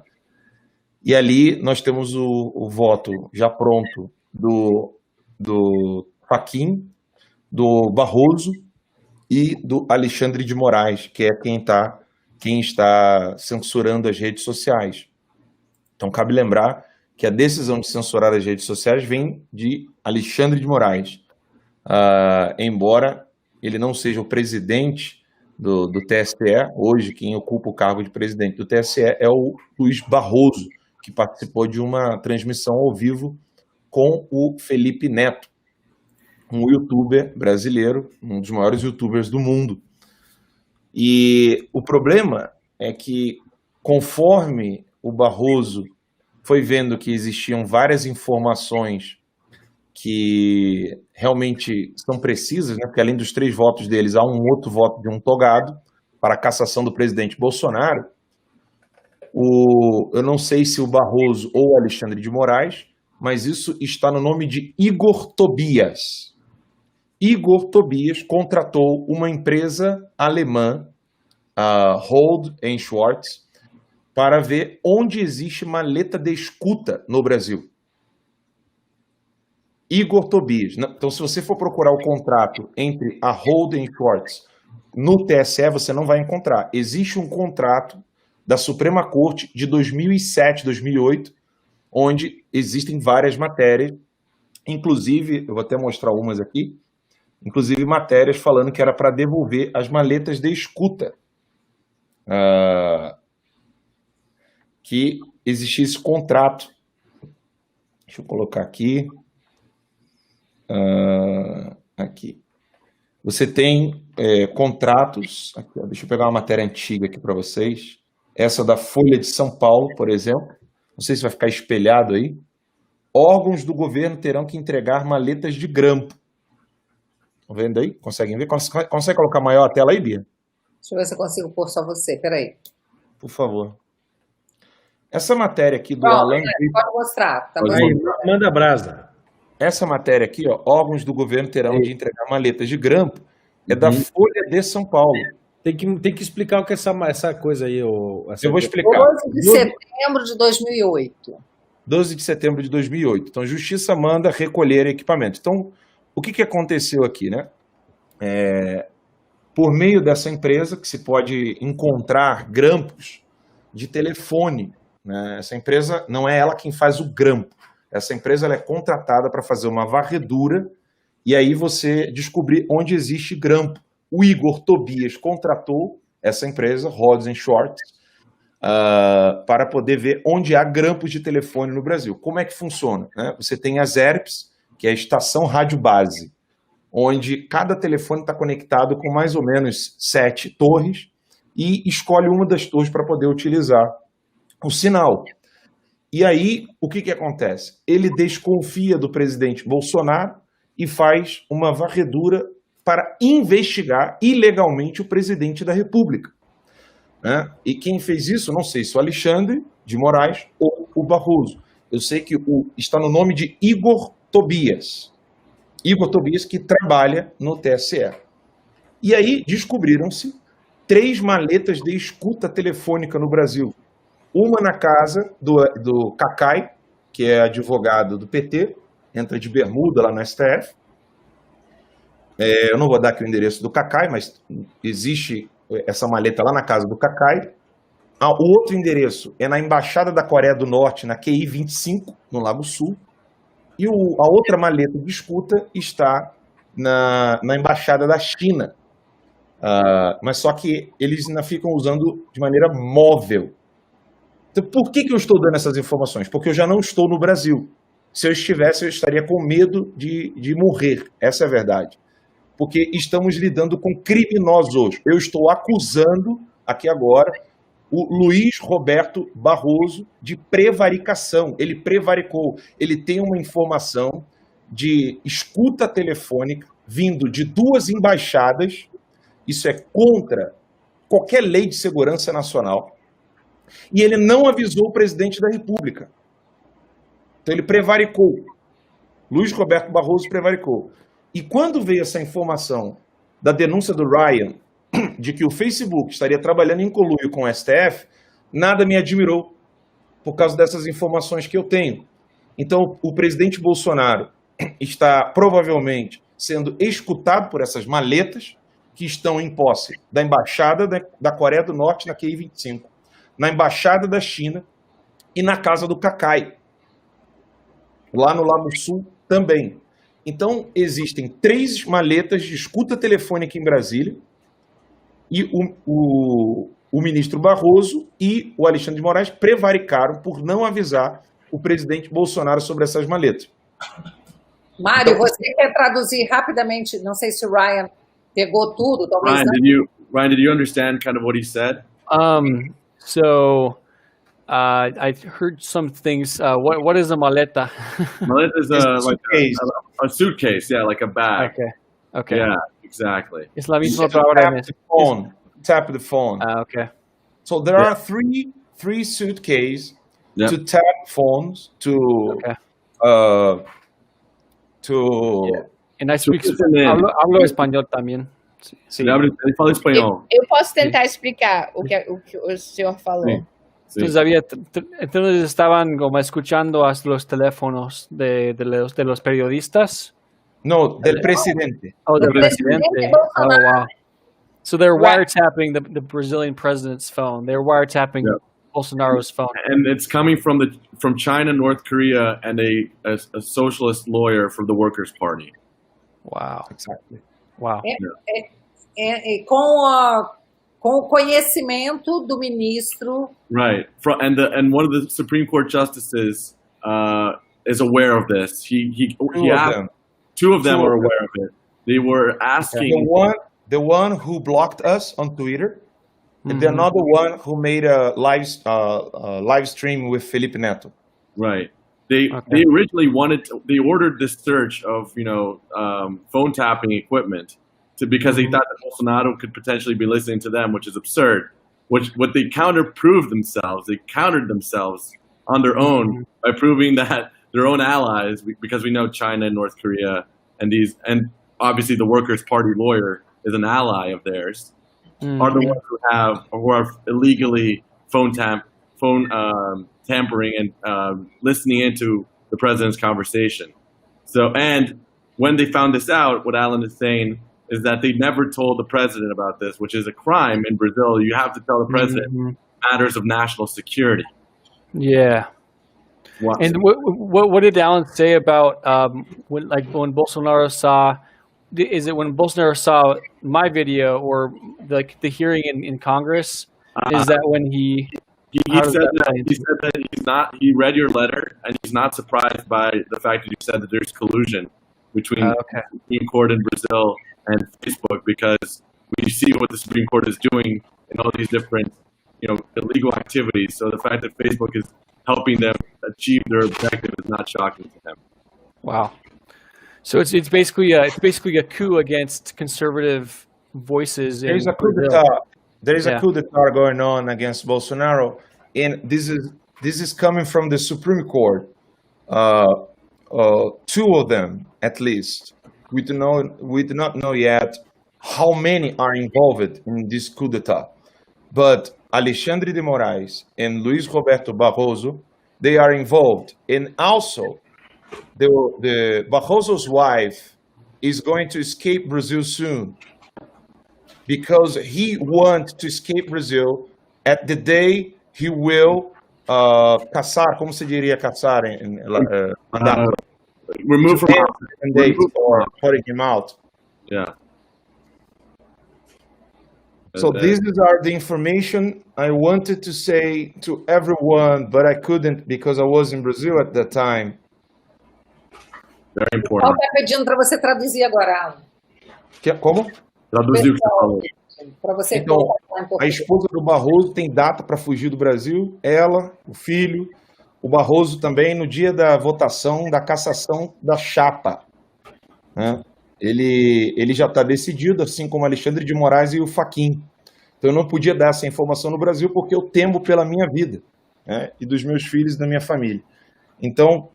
E ali nós temos o voto já pronto do Fachin, do Barroso e do Alexandre de Moraes, que é quem está censurando as redes sociais. Então, cabe lembrar que a decisão de censurar as redes sociais vem de Alexandre de Moraes. Embora ele não seja o presidente do TSE, hoje quem ocupa o cargo de presidente do TSE é o Luiz Barroso, que participou de uma transmissão ao vivo com o Felipe Neto, um youtuber brasileiro, um dos maiores youtubers do mundo. E o problema é que, conforme o Barroso foi vendo que existiam várias informações que realmente são precisas, né? Porque além dos 3 votos deles, há um outro voto de um togado para a cassação do presidente Bolsonaro. Eu não sei se o Barroso ou o Alexandre de Moraes, mas isso está no nome de Igor Tobias. Igor Tobias contratou uma empresa alemã, a Holt & Schwarz, para ver onde existe maleta de escuta no Brasil. Igor Tobias. Então, se você for procurar o contrato entre a Holt & Schwarz no TSE, você não vai encontrar. Existe um contrato da Suprema Corte de 2007, 2008, onde existem várias matérias, inclusive, eu vou até mostrar umas aqui, inclusive matérias falando que era para devolver as maletas de escuta, que existia esse contrato. Deixa eu colocar aqui. Aqui. Você tem contratos. Aqui, deixa eu pegar uma matéria antiga aqui para vocês. Essa da Folha de São Paulo, por exemplo. Não sei se vai ficar espelhado aí. Órgãos do governo terão que entregar maletas de grampo. Estão vendo aí? Conseguem ver? Consegue colocar maior a tela aí, Bia? Deixa eu ver se eu consigo pôr só você, peraí. Por favor. Essa matéria aqui do Pronto, Alan... pode mostrar. Tá Aí, manda brasa. Essa matéria aqui, ó, órgãos do governo terão de entregar maletas de grampo, é da Folha de São Paulo. Tem que explicar o que é essa coisa aí. Eu vou explicar. 12 de setembro de 2008. 12 de setembro de 2008. Então, a Justiça manda recolher equipamento. Então, o que aconteceu aqui, né? Por meio dessa empresa, que se pode encontrar grampos de telefone, né? Essa empresa não é ela quem faz o grampo. Essa empresa ela é contratada para fazer uma varredura e aí você descobrir onde existe grampo. O Igor Tobias contratou essa empresa, Holt & Schwarz, para poder ver onde há grampos de telefone no Brasil. Como é que funciona, né? Você tem as ERPs, que é a Estação Rádio Base, onde cada telefone está conectado com mais ou menos 7 torres e escolhe uma das torres para poder utilizar o sinal. E aí, o que acontece? Ele desconfia do presidente Bolsonaro e faz uma varredura para investigar ilegalmente o presidente da República. Né? E quem fez isso, não sei se o Alexandre de Moraes ou o Barroso. Eu sei que está no nome de Igor Tobias. Igor Tobias, que trabalha no TSE. E aí descobriram-se 3 maletas de escuta telefônica no Brasil. Uma na casa do Cacai, que é advogado do PT, entra de bermuda lá no STF. Eu não vou dar aqui o endereço do Cacai, mas existe essa maleta lá na casa do Cacai. O outro endereço é na Embaixada da Coreia do Norte, na QI 25, no Lago Sul. E a outra maleta de escuta está na Embaixada da China. Mas só que eles ainda ficam usando de maneira móvel. Então, por que eu estou dando essas informações? Porque eu já não estou no Brasil. Se eu estivesse, eu estaria com medo de morrer. Essa é a verdade. Porque estamos lidando com criminosos. Eu estou acusando, aqui agora, o Luiz Roberto Barroso de prevaricação. Ele prevaricou. Ele tem uma informação de escuta telefônica vindo de 2 embaixadas. Isso é contra qualquer lei de segurança nacional. E ele não avisou o presidente da República. Então ele prevaricou. Luiz Roberto Barroso prevaricou. E quando veio essa informação da denúncia do Ryan de que o Facebook estaria trabalhando em conluio com o STF, nada me admirou por causa dessas informações que eu tenho. Então o presidente Bolsonaro está provavelmente sendo escutado por essas maletas que estão em posse da Embaixada da Coreia do Norte na QI 25, na Embaixada da China e na casa do Cacai, lá no Lago Sul também. Então, existem 3 maletas de escuta telefônica em Brasília e o ministro Barroso e o Alexandre de Moraes prevaricaram por não avisar o presidente Bolsonaro sobre essas maletas. Mário, você quer traduzir rapidamente? Não sei se o Ryan pegou tudo. Talvez Ryan, did you understand kind of what he said? So I heard some things. What is a maleta? Maleta is like a suitcase, yeah, like a bag. Okay. Yeah, exactly. Es la misma palabra. Tap the phone. Okay. So there are three suitcases to tap phones And I speak hablo español también. Sí. Ele fala espanhol. Eu posso tentar explicar o que o senhor falou. Sí. Entonces estaban como escuchando a los teléfonos de los periodistas. No, del presidente. Oh, del presidente. Oh, wow. So they're wiretapping the Brazilian president's phone. They're wiretapping Bolsonaro's phone. And it's coming from China, North Korea, and a socialist lawyer from the Workers' Party. Wow. Exactly. Wow. Com o conhecimento do ministro. Right. And one of the Supreme Court justices is aware of this. Two of them are aware of it. They were asking... The one who blocked us on Twitter, and the another one who made a live stream with Felipe Neto. Right. They originally they ordered this search of phone tapping equipment because they thought that Bolsonaro could potentially be listening to them, which is absurd. What they countered themselves on their own by proving that their own allies, because we know China and North Korea and obviously the Workers' Party lawyer is an ally of theirs, are the ones who are illegally phone tampering and listening into the president's conversation. So, and when they found this out, what Alan is saying is that they never told the president about this, which is a crime in Brazil. You have to tell the president matters of national security. Yeah. Wow. And what did Alan say about when Bolsonaro saw? Is it when Bolsonaro saw my video or the hearing in Congress? Is that when he said that he read your letter and he's not surprised by the fact that you said that there's collusion between the Supreme Court in Brazil and Facebook, because we see what the Supreme Court is doing in all these different illegal activities. So the fact that Facebook is helping them achieve their objective is not shocking to them. Wow. So it's basically a coup against conservative voices. There is a coup d'etat. There is a coup d'etat going on against Bolsonaro, and this is coming from the Supreme Court. Two of them, at least. We do not know yet how many are involved in this coup d'etat. But Alexandre de Moraes and Luiz Roberto Barroso, they are involved, and also the Barroso's wife is going to escape Brazil soon because he wants to escape Brazil at the day he will caçar, como se diria caçar remove from office. Or putting him out. Yeah. So these are the information I wanted to say to everyone, but I couldn't because I was in Brazil at that time. Very Paulo important. está pedindo para você traduzir agora, Alan. Como? Traduzir o que você falou. Para você Então, colocar em a português. esposa do Barroso tem data para fugir do Brasil, ela, o filho, o Barroso também no dia da votação da cassação da chapa, né? Ele já está decidido, assim como Alexandre de Moraes e o Fachin. Então eu não podia dar essa informação no Brasil porque eu temo pela minha vida, né? E dos meus filhos e da minha família. Então,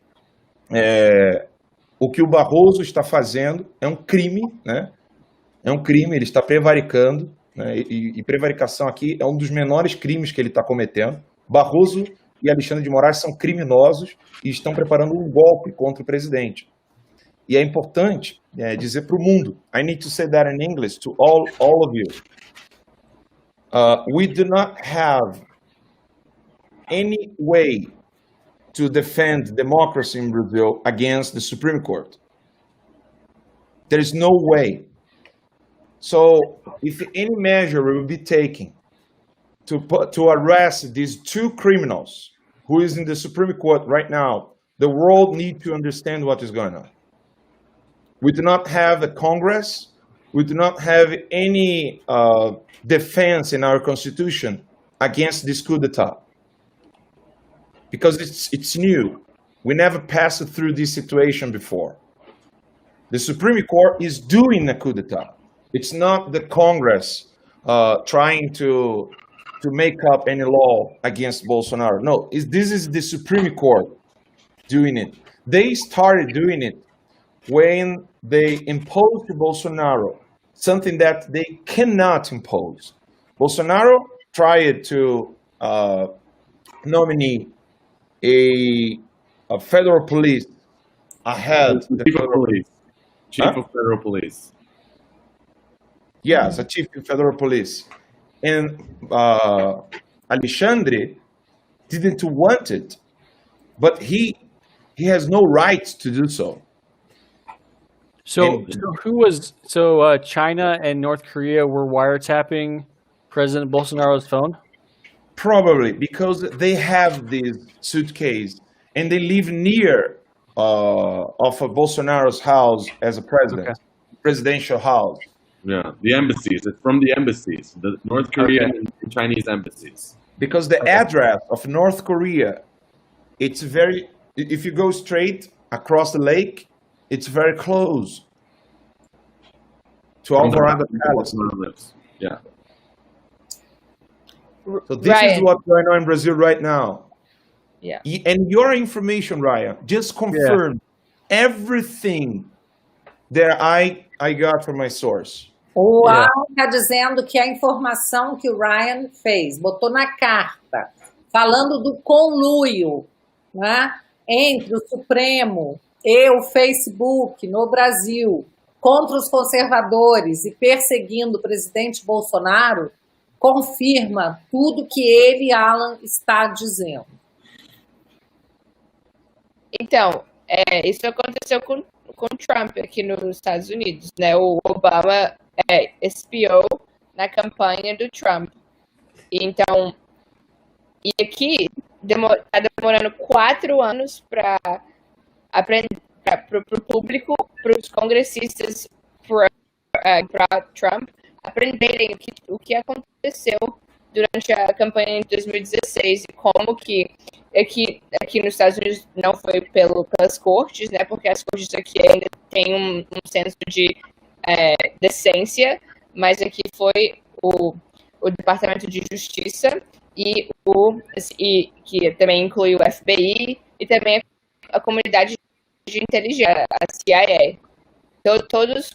o que o Barroso está fazendo é um crime, né? É um crime, ele está prevaricando, né? E prevaricação aqui é um dos menores crimes que ele está cometendo. Barroso e Alexandre de Moraes são criminosos e estão preparando um golpe contra o presidente. E é importante dizer para o mundo, I need to say that in English to all of you. We do not have any way to defend democracy in Brazil against the Supreme Court. There is no way. So if any measure will be taken to arrest these two criminals who is in the Supreme Court right now, the world needs to understand what is going on. We do not have a Congress. We do not have any defense in our Constitution against this coup d'etat. Because it's new. We never passed through this situation before. The Supreme Court is doing a coup d'etat. It's not the Congress trying to make up any law against Bolsonaro. No, this is the Supreme Court doing it. They started doing it when they imposed to Bolsonaro something that they cannot impose. Bolsonaro tried to nominate a federal police ahead. Chief of police. Chief of federal police. Yes, a chief of federal police. And Alexandre didn't want it, but he has no right to do so. So China and North Korea were wiretapping President Bolsonaro's phone? Probably because they have this suitcase and they live near of a Bolsonaro's house as a president, presidential house. Yeah, the embassies. It's from the embassies, the North Korean and Chinese embassies. Because the address of North Korea, it's very, if you go straight across the lake, it's very close to Alvorada Palace. Yeah. So this is what's going on in Brazil right now. Yeah. And your information, Ryan, just confirm everything that I got from my source. O Alan está dizendo que a informação que o Ryan fez, botou na carta, falando do conluio, né, entre o Supremo e o Facebook no Brasil contra os conservadores e perseguindo o presidente Bolsonaro, confirma tudo que ele, Alan, está dizendo. Então, isso aconteceu com Trump aqui nos Estados Unidos, né? O Obama espiou na campanha do Trump. Então, e aqui está demorando 4 anos para o público, para os congressistas, para Trump aprenderem o que aconteceu durante a campanha de 2016 e como que aqui nos Estados Unidos não foi pelas cortes, né? Porque as cortes aqui ainda têm um senso de decência, mas aqui foi o Departamento de Justiça e que também inclui o FBI e também a comunidade de inteligência, a CIA. Então, todos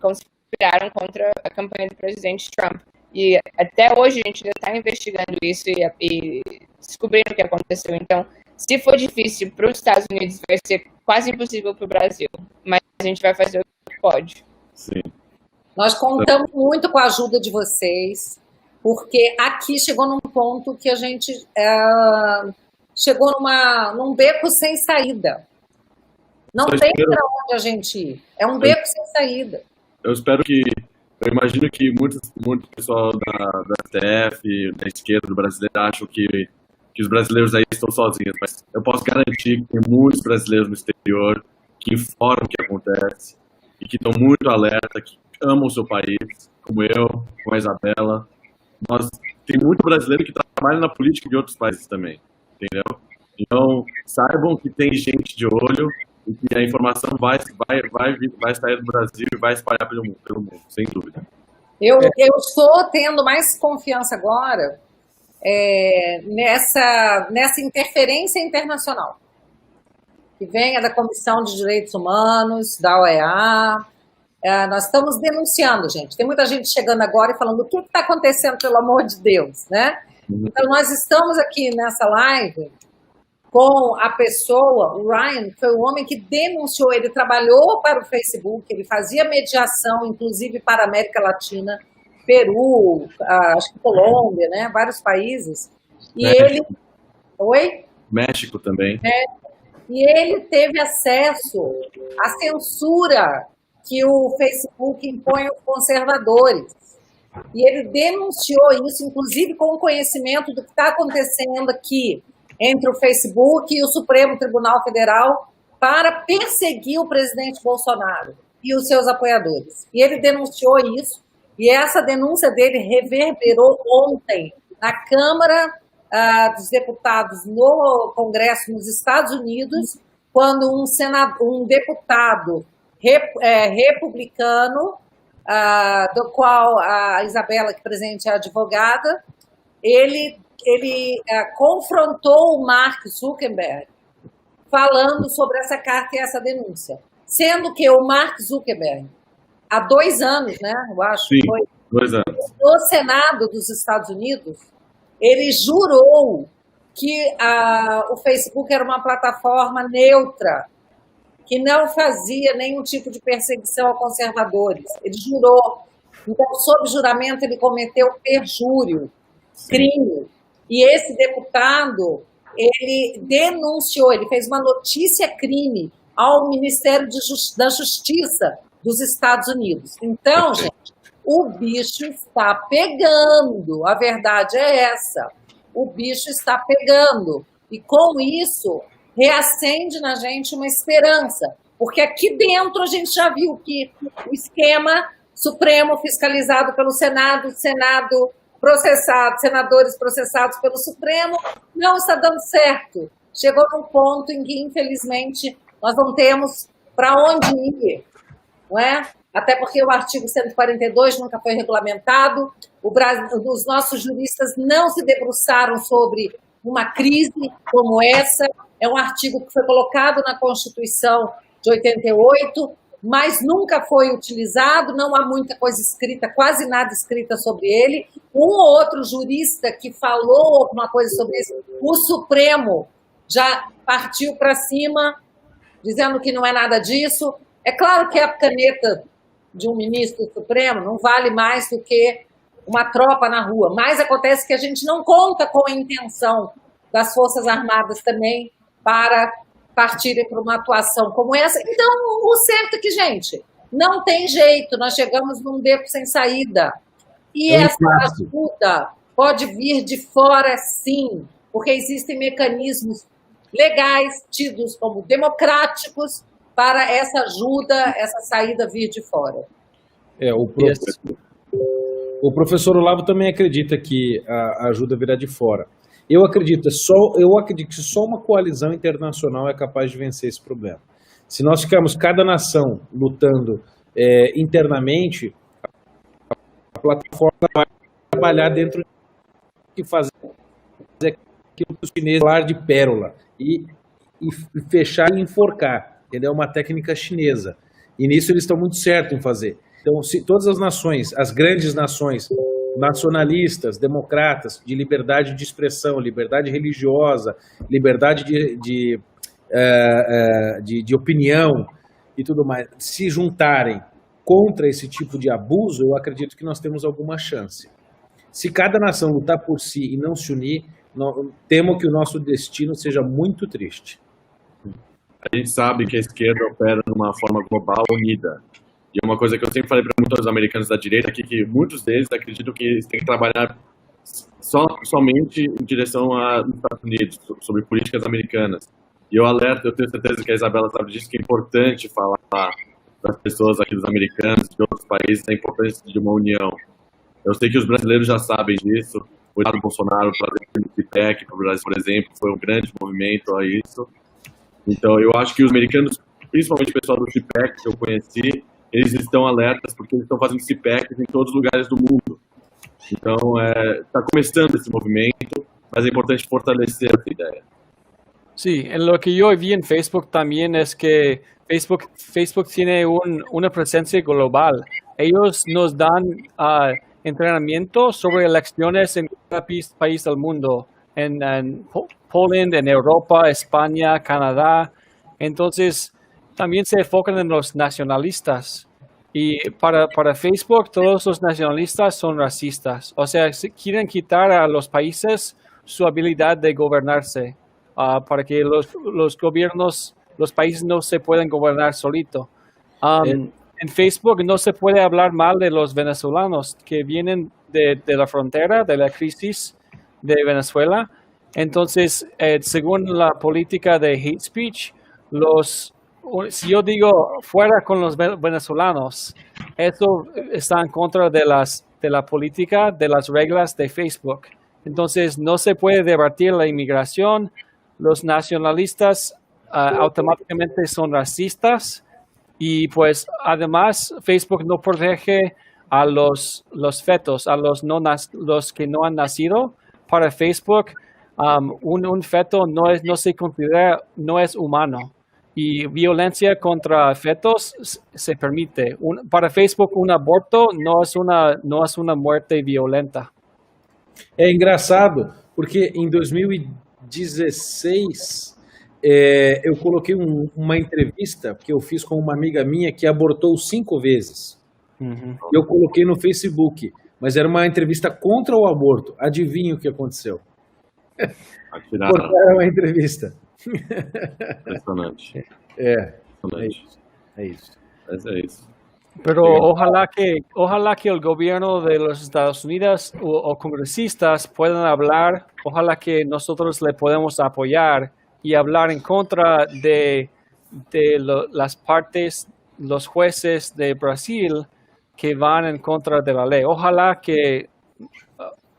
conspiraram contra a campanha do presidente Trump. E até hoje a gente ainda está investigando isso e descobrindo o que aconteceu. Então, se for difícil para os Estados Unidos, vai ser quase impossível para o Brasil. Mas a gente vai fazer o que pode. Sim. Nós contamos muito com a ajuda de vocês, porque aqui chegou num ponto que a gente chegou num beco sem saída. Não tem para onde a gente ir. É um beco sem saída. Eu imagino que muito pessoal da STF, da esquerda do brasileiro, acham que os brasileiros aí estão sozinhos, mas eu posso garantir que tem muitos brasileiros no exterior que informam o que acontece e que estão muito alerta, que amam o seu país, como eu, como a Isabela. Tem muito brasileiro que trabalha na política de outros países também, entendeu? Então, saibam que tem gente de olho e que a informação vai sair do Brasil e vai espalhar pelo mundo, sem dúvida. Eu estou tendo mais confiança agora nessa interferência internacional, que venha da Comissão de Direitos Humanos, da OEA. Nós estamos denunciando, gente. Tem muita gente chegando agora e falando o que está acontecendo, pelo amor de Deus, né? Então, nós estamos aqui nessa live com a pessoa, o Ryan, que foi o homem que denunciou, ele trabalhou para o Facebook, ele fazia mediação, inclusive para a América Latina, Peru, acho que Colômbia, né? Vários países. E México. Oi? México também. E ele teve acesso à censura que o Facebook impõe aos conservadores. E ele denunciou isso, inclusive com o conhecimento do que está acontecendo aqui entre o Facebook e o Supremo Tribunal Federal para perseguir o presidente Bolsonaro e os seus apoiadores. E ele denunciou isso, e essa denúncia dele reverberou ontem na Câmara dos Deputados no Congresso nos Estados Unidos, quando um deputado republicano, do qual a Isabela, que presente é advogada, ele confrontou o Mark Zuckerberg falando sobre essa carta e essa denúncia. Sendo que o Mark Zuckerberg, há 2 anos, né, eu acho, Sim, 2 anos. No Senado dos Estados Unidos, ele jurou que o Facebook era uma plataforma neutra, que não fazia nenhum tipo de perseguição a conservadores. Ele jurou. Então, sob juramento, ele cometeu perjúrio, crime. E esse deputado, ele denunciou, ele fez uma notícia-crime ao Ministério da Justiça dos Estados Unidos. Então, gente, o bicho está pegando. A verdade é essa. O bicho está pegando. E, com isso, reacende na gente uma esperança. Porque aqui dentro a gente já viu que o esquema Supremo fiscalizado pelo Senado senadores processados pelo Supremo, não está dando certo. Chegou num ponto em que, infelizmente, nós não temos para onde ir, não é? Até porque o artigo 142 nunca foi regulamentado, os nossos juristas não se debruçaram sobre uma crise como essa. É um artigo que foi colocado na Constituição de 88, mas nunca foi utilizado, não há muita coisa escrita, quase nada escrita sobre ele. Um ou outro jurista que falou alguma coisa sobre isso, o Supremo já partiu para cima, dizendo que não é nada disso. É claro que a caneta de um ministro do Supremo não vale mais do que uma tropa na rua, mas acontece que a gente não conta com a intenção das Forças Armadas também para partirem para uma atuação como essa. Então, o certo é que, gente, não tem jeito, nós chegamos num beco sem saída. E essa ajuda pode vir de fora, sim, porque existem mecanismos legais, tidos como democráticos, para essa ajuda, essa saída vir de fora. O professor Olavo também acredita que a ajuda virá de fora. Eu acredito que só uma coalizão internacional é capaz de vencer esse problema. Se nós ficarmos cada nação lutando internamente, a plataforma vai trabalhar dentro de fazer aquilo que os chineses falar de pérola e fechar e enforcar, entendeu? É uma técnica chinesa. E nisso eles estão muito certos em fazer. Então, se todas as nações, as grandes nações nacionalistas, democratas, de liberdade de expressão, liberdade religiosa, liberdade de opinião e tudo mais, se juntarem contra esse tipo de abuso, eu acredito que nós temos alguma chance. Se cada nação lutar por si e não se unir, temo que o nosso destino seja muito triste. A gente sabe que a esquerda opera de uma forma global unida. E uma coisa que eu sempre falei para muitos americanos da direita aqui, que muitos deles acreditam que eles têm que trabalhar somente em direção aos Estados Unidos, sobre políticas americanas. E eu tenho certeza que a Isabela sabe disso, que é importante falar das pessoas aqui, dos americanos, de outros países, a importância de uma união. Eu sei que os brasileiros já sabem disso. O Eduardo Bolsonaro, para o CIPEC, para o Brasil, por exemplo, foi um grande movimento a isso. Então, eu acho que os americanos, principalmente o pessoal do CIPEC que eu conheci, eles estão alertas porque eles estão fazendo CIPECs em todos os lugares do mundo. Então, está começando esse movimento, mas é importante fortalecer essa ideia. Sí, en lo que yo vi en Facebook también es que Facebook tiene una presencia global. Ellos nos dan entrenamiento sobre elecciones en cada país del mundo, en Poland, en Europa, España, Canadá. Entonces, también se enfocan en los nacionalistas. Y para Facebook, todos los nacionalistas son racistas. O sea, quieren quitar a los países su habilidad de gobernarse, para que los gobiernos, los países no se pueden gobernar solito. En Facebook no se puede hablar mal de los venezolanos que vienen de la frontera, de la crisis de Venezuela. Entonces, según la política de hate speech, si yo digo fuera con los venezolanos, eso está en contra de la política, de las reglas de Facebook. Entonces, no se puede debatir la inmigración. Los nacionalistas automáticamente son racistas y pues además Facebook no protege a los fetos, a los que no han nacido. Para Facebook, un feto no se considera, no es humano. Y violencia contra fetos se permite. Para Facebook, un aborto no es una muerte violenta. É engraçado, porque em 2016 eu coloquei uma entrevista que eu fiz com uma amiga minha que abortou 5 vezes. Uhum. Eu coloquei no Facebook, mas era uma entrevista contra o aborto. Adivinha o que aconteceu? Cortaram a entrevista. Impressionante. É isso. Mas é isso. Pero ojalá que el gobierno de los Estados Unidos o congresistas puedan hablar, ojalá que nosotros le podamos apoyar y hablar en contra de las partes, los jueces de Brasil que van en contra de la ley. Ojalá que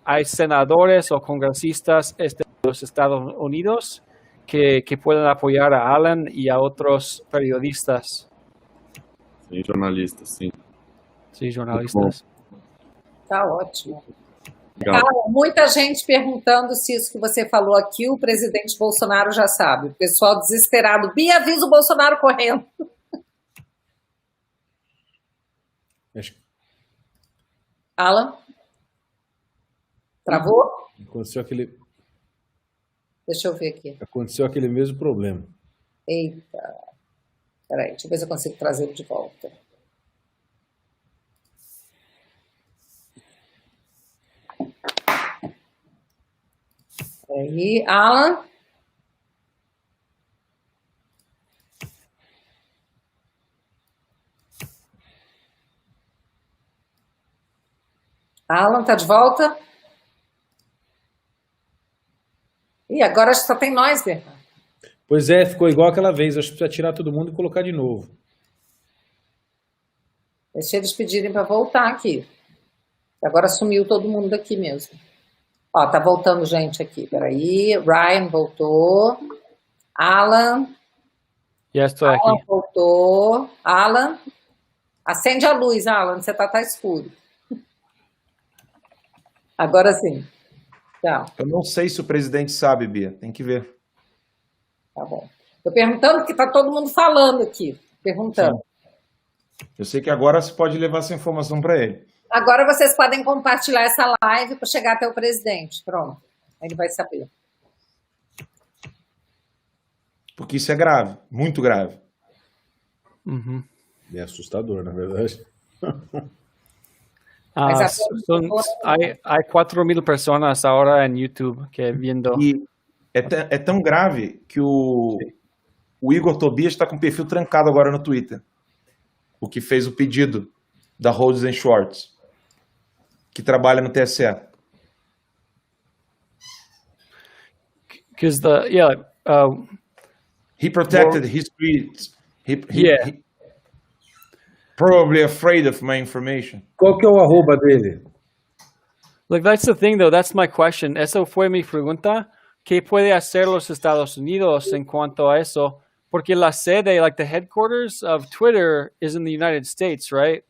hay senadores o congresistas de los Estados Unidos que puedan apoyar a Alan y a otros periodistas. Sim, jornalistas, sim. Sim, jornalistas. Tá ótimo. Legal. Muita gente perguntando se isso que você falou aqui, o presidente Bolsonaro já sabe. O pessoal desesperado. Bia, avisa o Bolsonaro correndo. Alan? Travou? Aconteceu aquele mesmo problema. Eita. Peraí, deixa eu ver se eu consigo trazer ele de volta. Aí, Alan? Alan, tá de volta? E agora só tem nós, Bernardo. Pois é, ficou igual aquela vez. Acho que precisa tirar todo mundo e colocar de novo. Deixa eles pedirem para voltar aqui. Agora sumiu todo mundo daqui mesmo. Ó, tá voltando gente aqui. Peraí. Ryan voltou. Alan. Ya estoy Alan aquí. voltou. Alan. Acende a luz, Alan. Você tá escuro. Agora sim. Tchau. Eu não sei se o presidente sabe, Bia. Tem que ver. Tá bom. Tô perguntando porque tá todo mundo falando aqui. Perguntando. Eu sei que agora você pode levar essa informação para ele. Agora vocês podem compartilhar essa live para chegar até o presidente. Pronto. Ele vai saber. Porque isso é grave, muito grave. Ujú. É assustador, na verdade. Mas a Hay 4,000 personas ahora en YouTube que viendo. E é tão grave que o Igor Tobias está com o perfil trancado agora no Twitter. O que fez o pedido da Rhodes and Schwartz, que trabalha no TSE. Because He protected his tweets. Yeah. He probably afraid of my information. Qual que é o arroba dele? like that's the thing though, that's my question. Eso fue mi pregunta. ¿Qué puede hacer los Estados Unidos en cuanto a eso? Porque la sede, like the headquarters of Twitter is in the United States, right?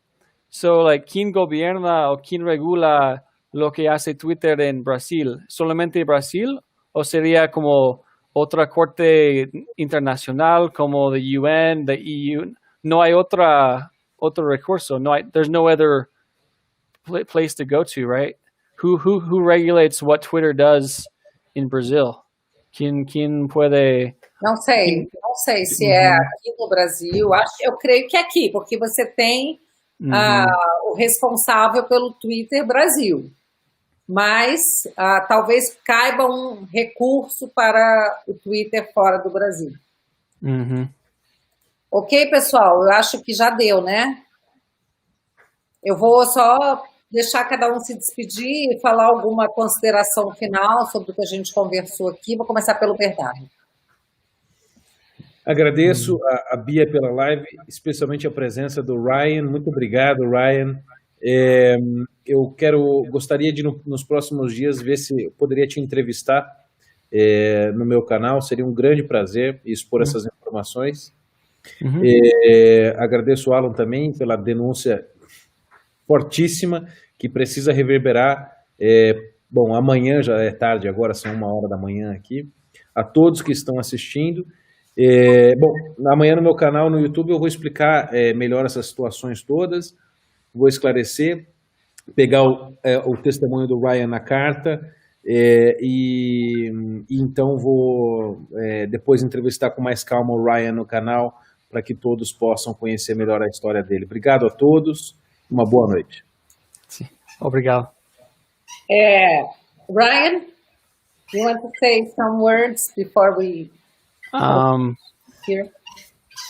So like, ¿quién gobierna o quién regula lo que hace Twitter en Brasil? ¿Solamente Brasil? ¿O sería como otra corte internacional como the UN, the EU? No hay otro recurso. There's no other place to go to, right? Who regulates what Twitter does in Brazil? ¿Quién puede? Não sei se é aqui no Brasil. Eu creio que é aqui, porque você tem o responsável pelo Twitter Brasil. Mas talvez caiba um recurso para o Twitter fora do Brasil. Ok, pessoal? Eu acho que já deu, né? Eu vou só deixar cada um se despedir e falar alguma consideração final sobre o que a gente conversou aqui. Vou começar pelo Bernardo. Agradeço a Bia pela live, especialmente a presença do Ryan. Muito obrigado, Ryan. Eu gostaria de, nos próximos dias, ver se eu poderia te entrevistar no meu canal. Seria um grande prazer expor essas informações. Agradeço o Alan também pela denúncia fortíssima que precisa reverberar. Bom, amanhã já é tarde, agora são 1h da manhã aqui. A todos que estão assistindo. Bom, amanhã no meu canal no YouTube eu vou explicar melhor essas situações todas, vou esclarecer, pegar o testemunho do Ryan na carta e então vou depois entrevistar com mais calma o Ryan no canal para que todos possam conhecer melhor a história dele. Obrigado a todos, uma boa noite. Sim, obrigado. Ryan, you want to say some words before we here?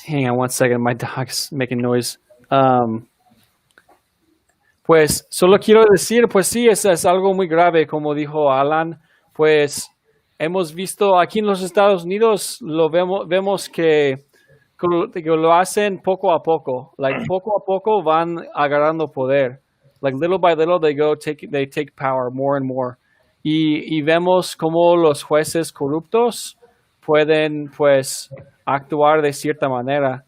Hang on one second, my dog's making noise. Pues solo quiero decir, pues sí, es algo muy grave, como dijo Alan. Pues hemos visto aquí en los Estados Unidos, vemos que lo hacen poco a poco. Like poco a poco van agarrando poder. Like little by little they take power more and more. Y vemos cómo los jueces corruptos pueden pues actuar de cierta manera.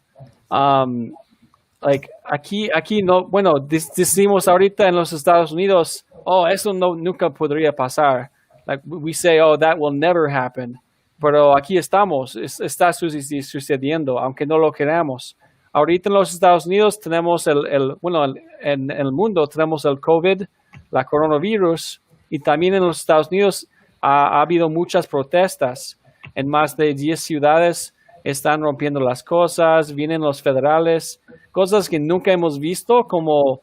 Like aquí no, bueno, decimos ahorita en los Estados Unidos, eso nunca podría pasar. Like we say, that will never happen. Pero aquí estamos, está sucediendo, aunque no lo queramos. Ahorita en los Estados Unidos tenemos en el mundo tenemos el COVID, la coronavirus, y también en los Estados Unidos ha habido muchas protestas. En más de 10 ciudades están rompiendo las cosas, vienen los federales, cosas que nunca hemos visto como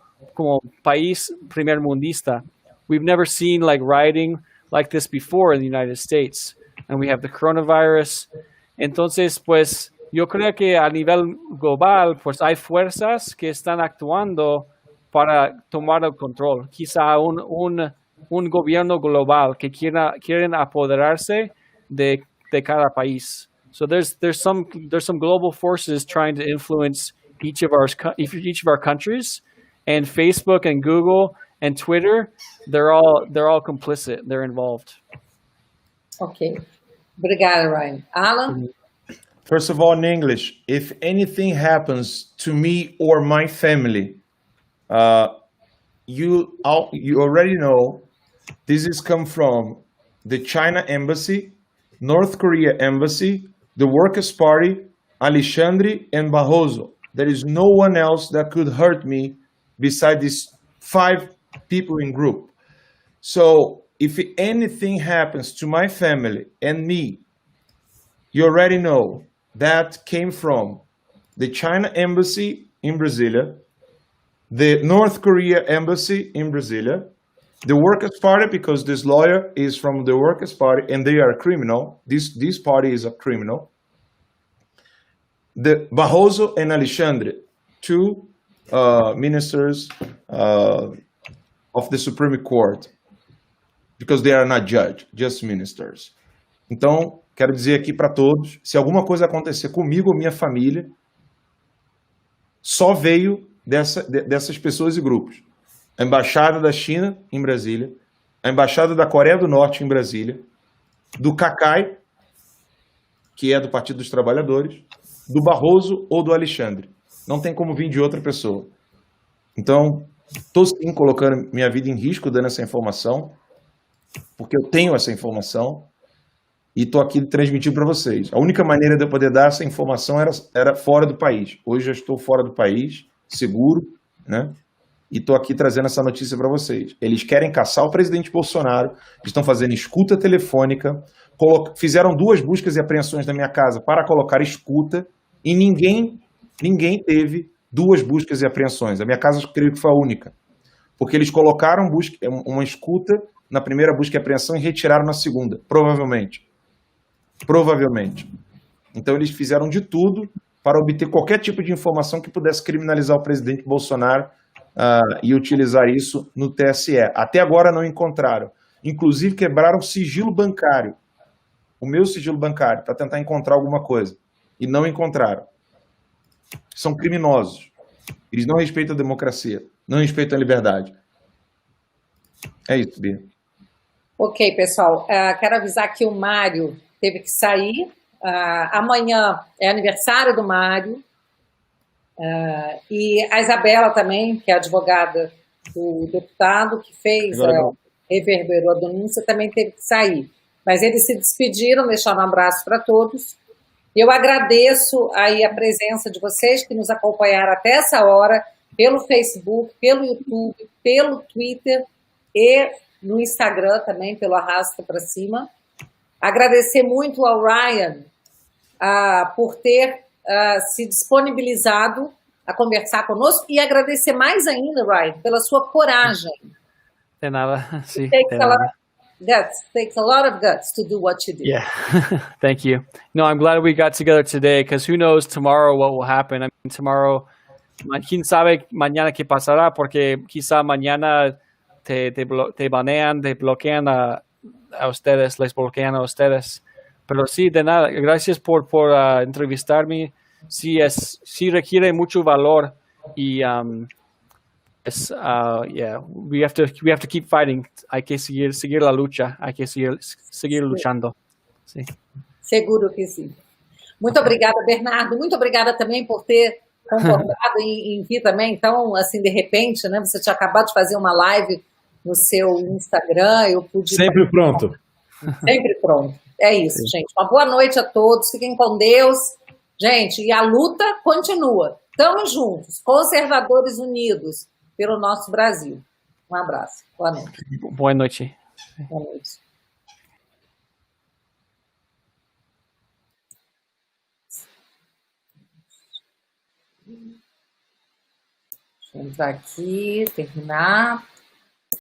país primermundista. We've never seen rioting like this before in the United States. And we have the coronavirus. Entonces, pues, yo creo que a nivel global, pues hay fuerzas que están actuando para tomar el control. Quizá un gobierno global que quieren apoderarse de cada país. So there's some global forces trying to influence each of our countries, and Facebook and Google and Twitter, they're all complicit. They're involved. Ok. Obrigada, Ryan. Alan? First of all, in English, if anything happens to me or my family, you already know this is come from the China Embassy, North Korea Embassy, the Workers' Party, Alexandre, and Barroso. There is no one else that could hurt me beside these 5 people in group. So if anything happens to my family and me, you already know that came from the China Embassy in Brasilia, the North Korea Embassy in Brasilia, the Workers' Party, because this lawyer is from the Workers' Party and they are a criminal. This party is a criminal. The Barroso and Alexandre, 2 ministers of the Supreme Court, because they are not judge, just ministers. Então, quero dizer aqui para todos, se alguma coisa acontecer comigo ou minha família, só veio dessas pessoas e grupos. A Embaixada da China em Brasília, a Embaixada da Coreia do Norte em Brasília, do Cacai, que é do Partido dos Trabalhadores, do Barroso ou do Alexandre. Não tem como vir de outra pessoa. Então, estou sim colocando minha vida em risco dando essa informação, porque eu tenho essa informação e estou aqui transmitindo para vocês. A única maneira de eu poder dar essa informação era fora do país. Hoje já estou fora do país, seguro, né? E estou aqui trazendo essa notícia para vocês. Eles querem caçar o presidente Bolsonaro, estão fazendo escuta telefônica, fizeram 2 buscas e apreensões na minha casa para colocar escuta e ninguém teve 2 buscas e apreensões. A minha casa, eu creio que foi a única. Porque eles colocaram uma escuta na primeira busca e apreensão e retiraram na segunda, provavelmente. Provavelmente. Então eles fizeram de tudo para obter qualquer tipo de informação que pudesse criminalizar o presidente Bolsonaro e utilizar isso no TSE. Até agora não encontraram. Inclusive quebraram o sigilo bancário, o meu sigilo bancário, para tentar encontrar alguma coisa. E não encontraram. São criminosos. Eles não respeitam a democracia, não respeitam a liberdade. É isso, Bia. Ok, pessoal. Quero avisar que o Mário teve que sair. Amanhã é aniversário do Mário. E a Isabela também, que é advogada do deputado, que reverberou a denúncia, também teve que sair. Mas eles se despediram, deixaram um abraço para todos. Eu agradeço aí a presença de vocês que nos acompanharam até essa hora, pelo Facebook, pelo YouTube, pelo Twitter e no Instagram também, pelo Arrasta para Cima. Agradecer muito ao Ryan por ter se disponibilizado a conversar conosco e agradecer mais ainda, Ryan, pela sua coragem. De nada. Sí, Takes a lot of guts to do what you do. Yeah, thank you. No, I'm glad we got together today because who knows tomorrow what will happen. I mean, tomorrow, quién sabe mañana qué pasará porque quizá mañana te banean, te bloquean a ustedes, les bloquean a ustedes. Pero sí, de nada, gracias por entrevistarme. Sí requiere mucho valor y we have to keep fighting. Hay que seguir la lucha, hay que seguir luchando. Sí. Seguro que sim. Muito obrigada, Bernardo. Muito obrigada também por ter concordado em vir também. Então, assim, de repente, né? Você tinha acabado de fazer uma live no seu Instagram. Eu pude. Sempre pronto. Sempre pronto. É isso, gente. Uma boa noite a todos. Fiquem com Deus. Gente, e a luta continua. Estamos juntos, conservadores unidos pelo nosso Brasil. Um abraço. Boa noite. Boa noite. Boa noite. Deixa eu entrar aqui, terminar.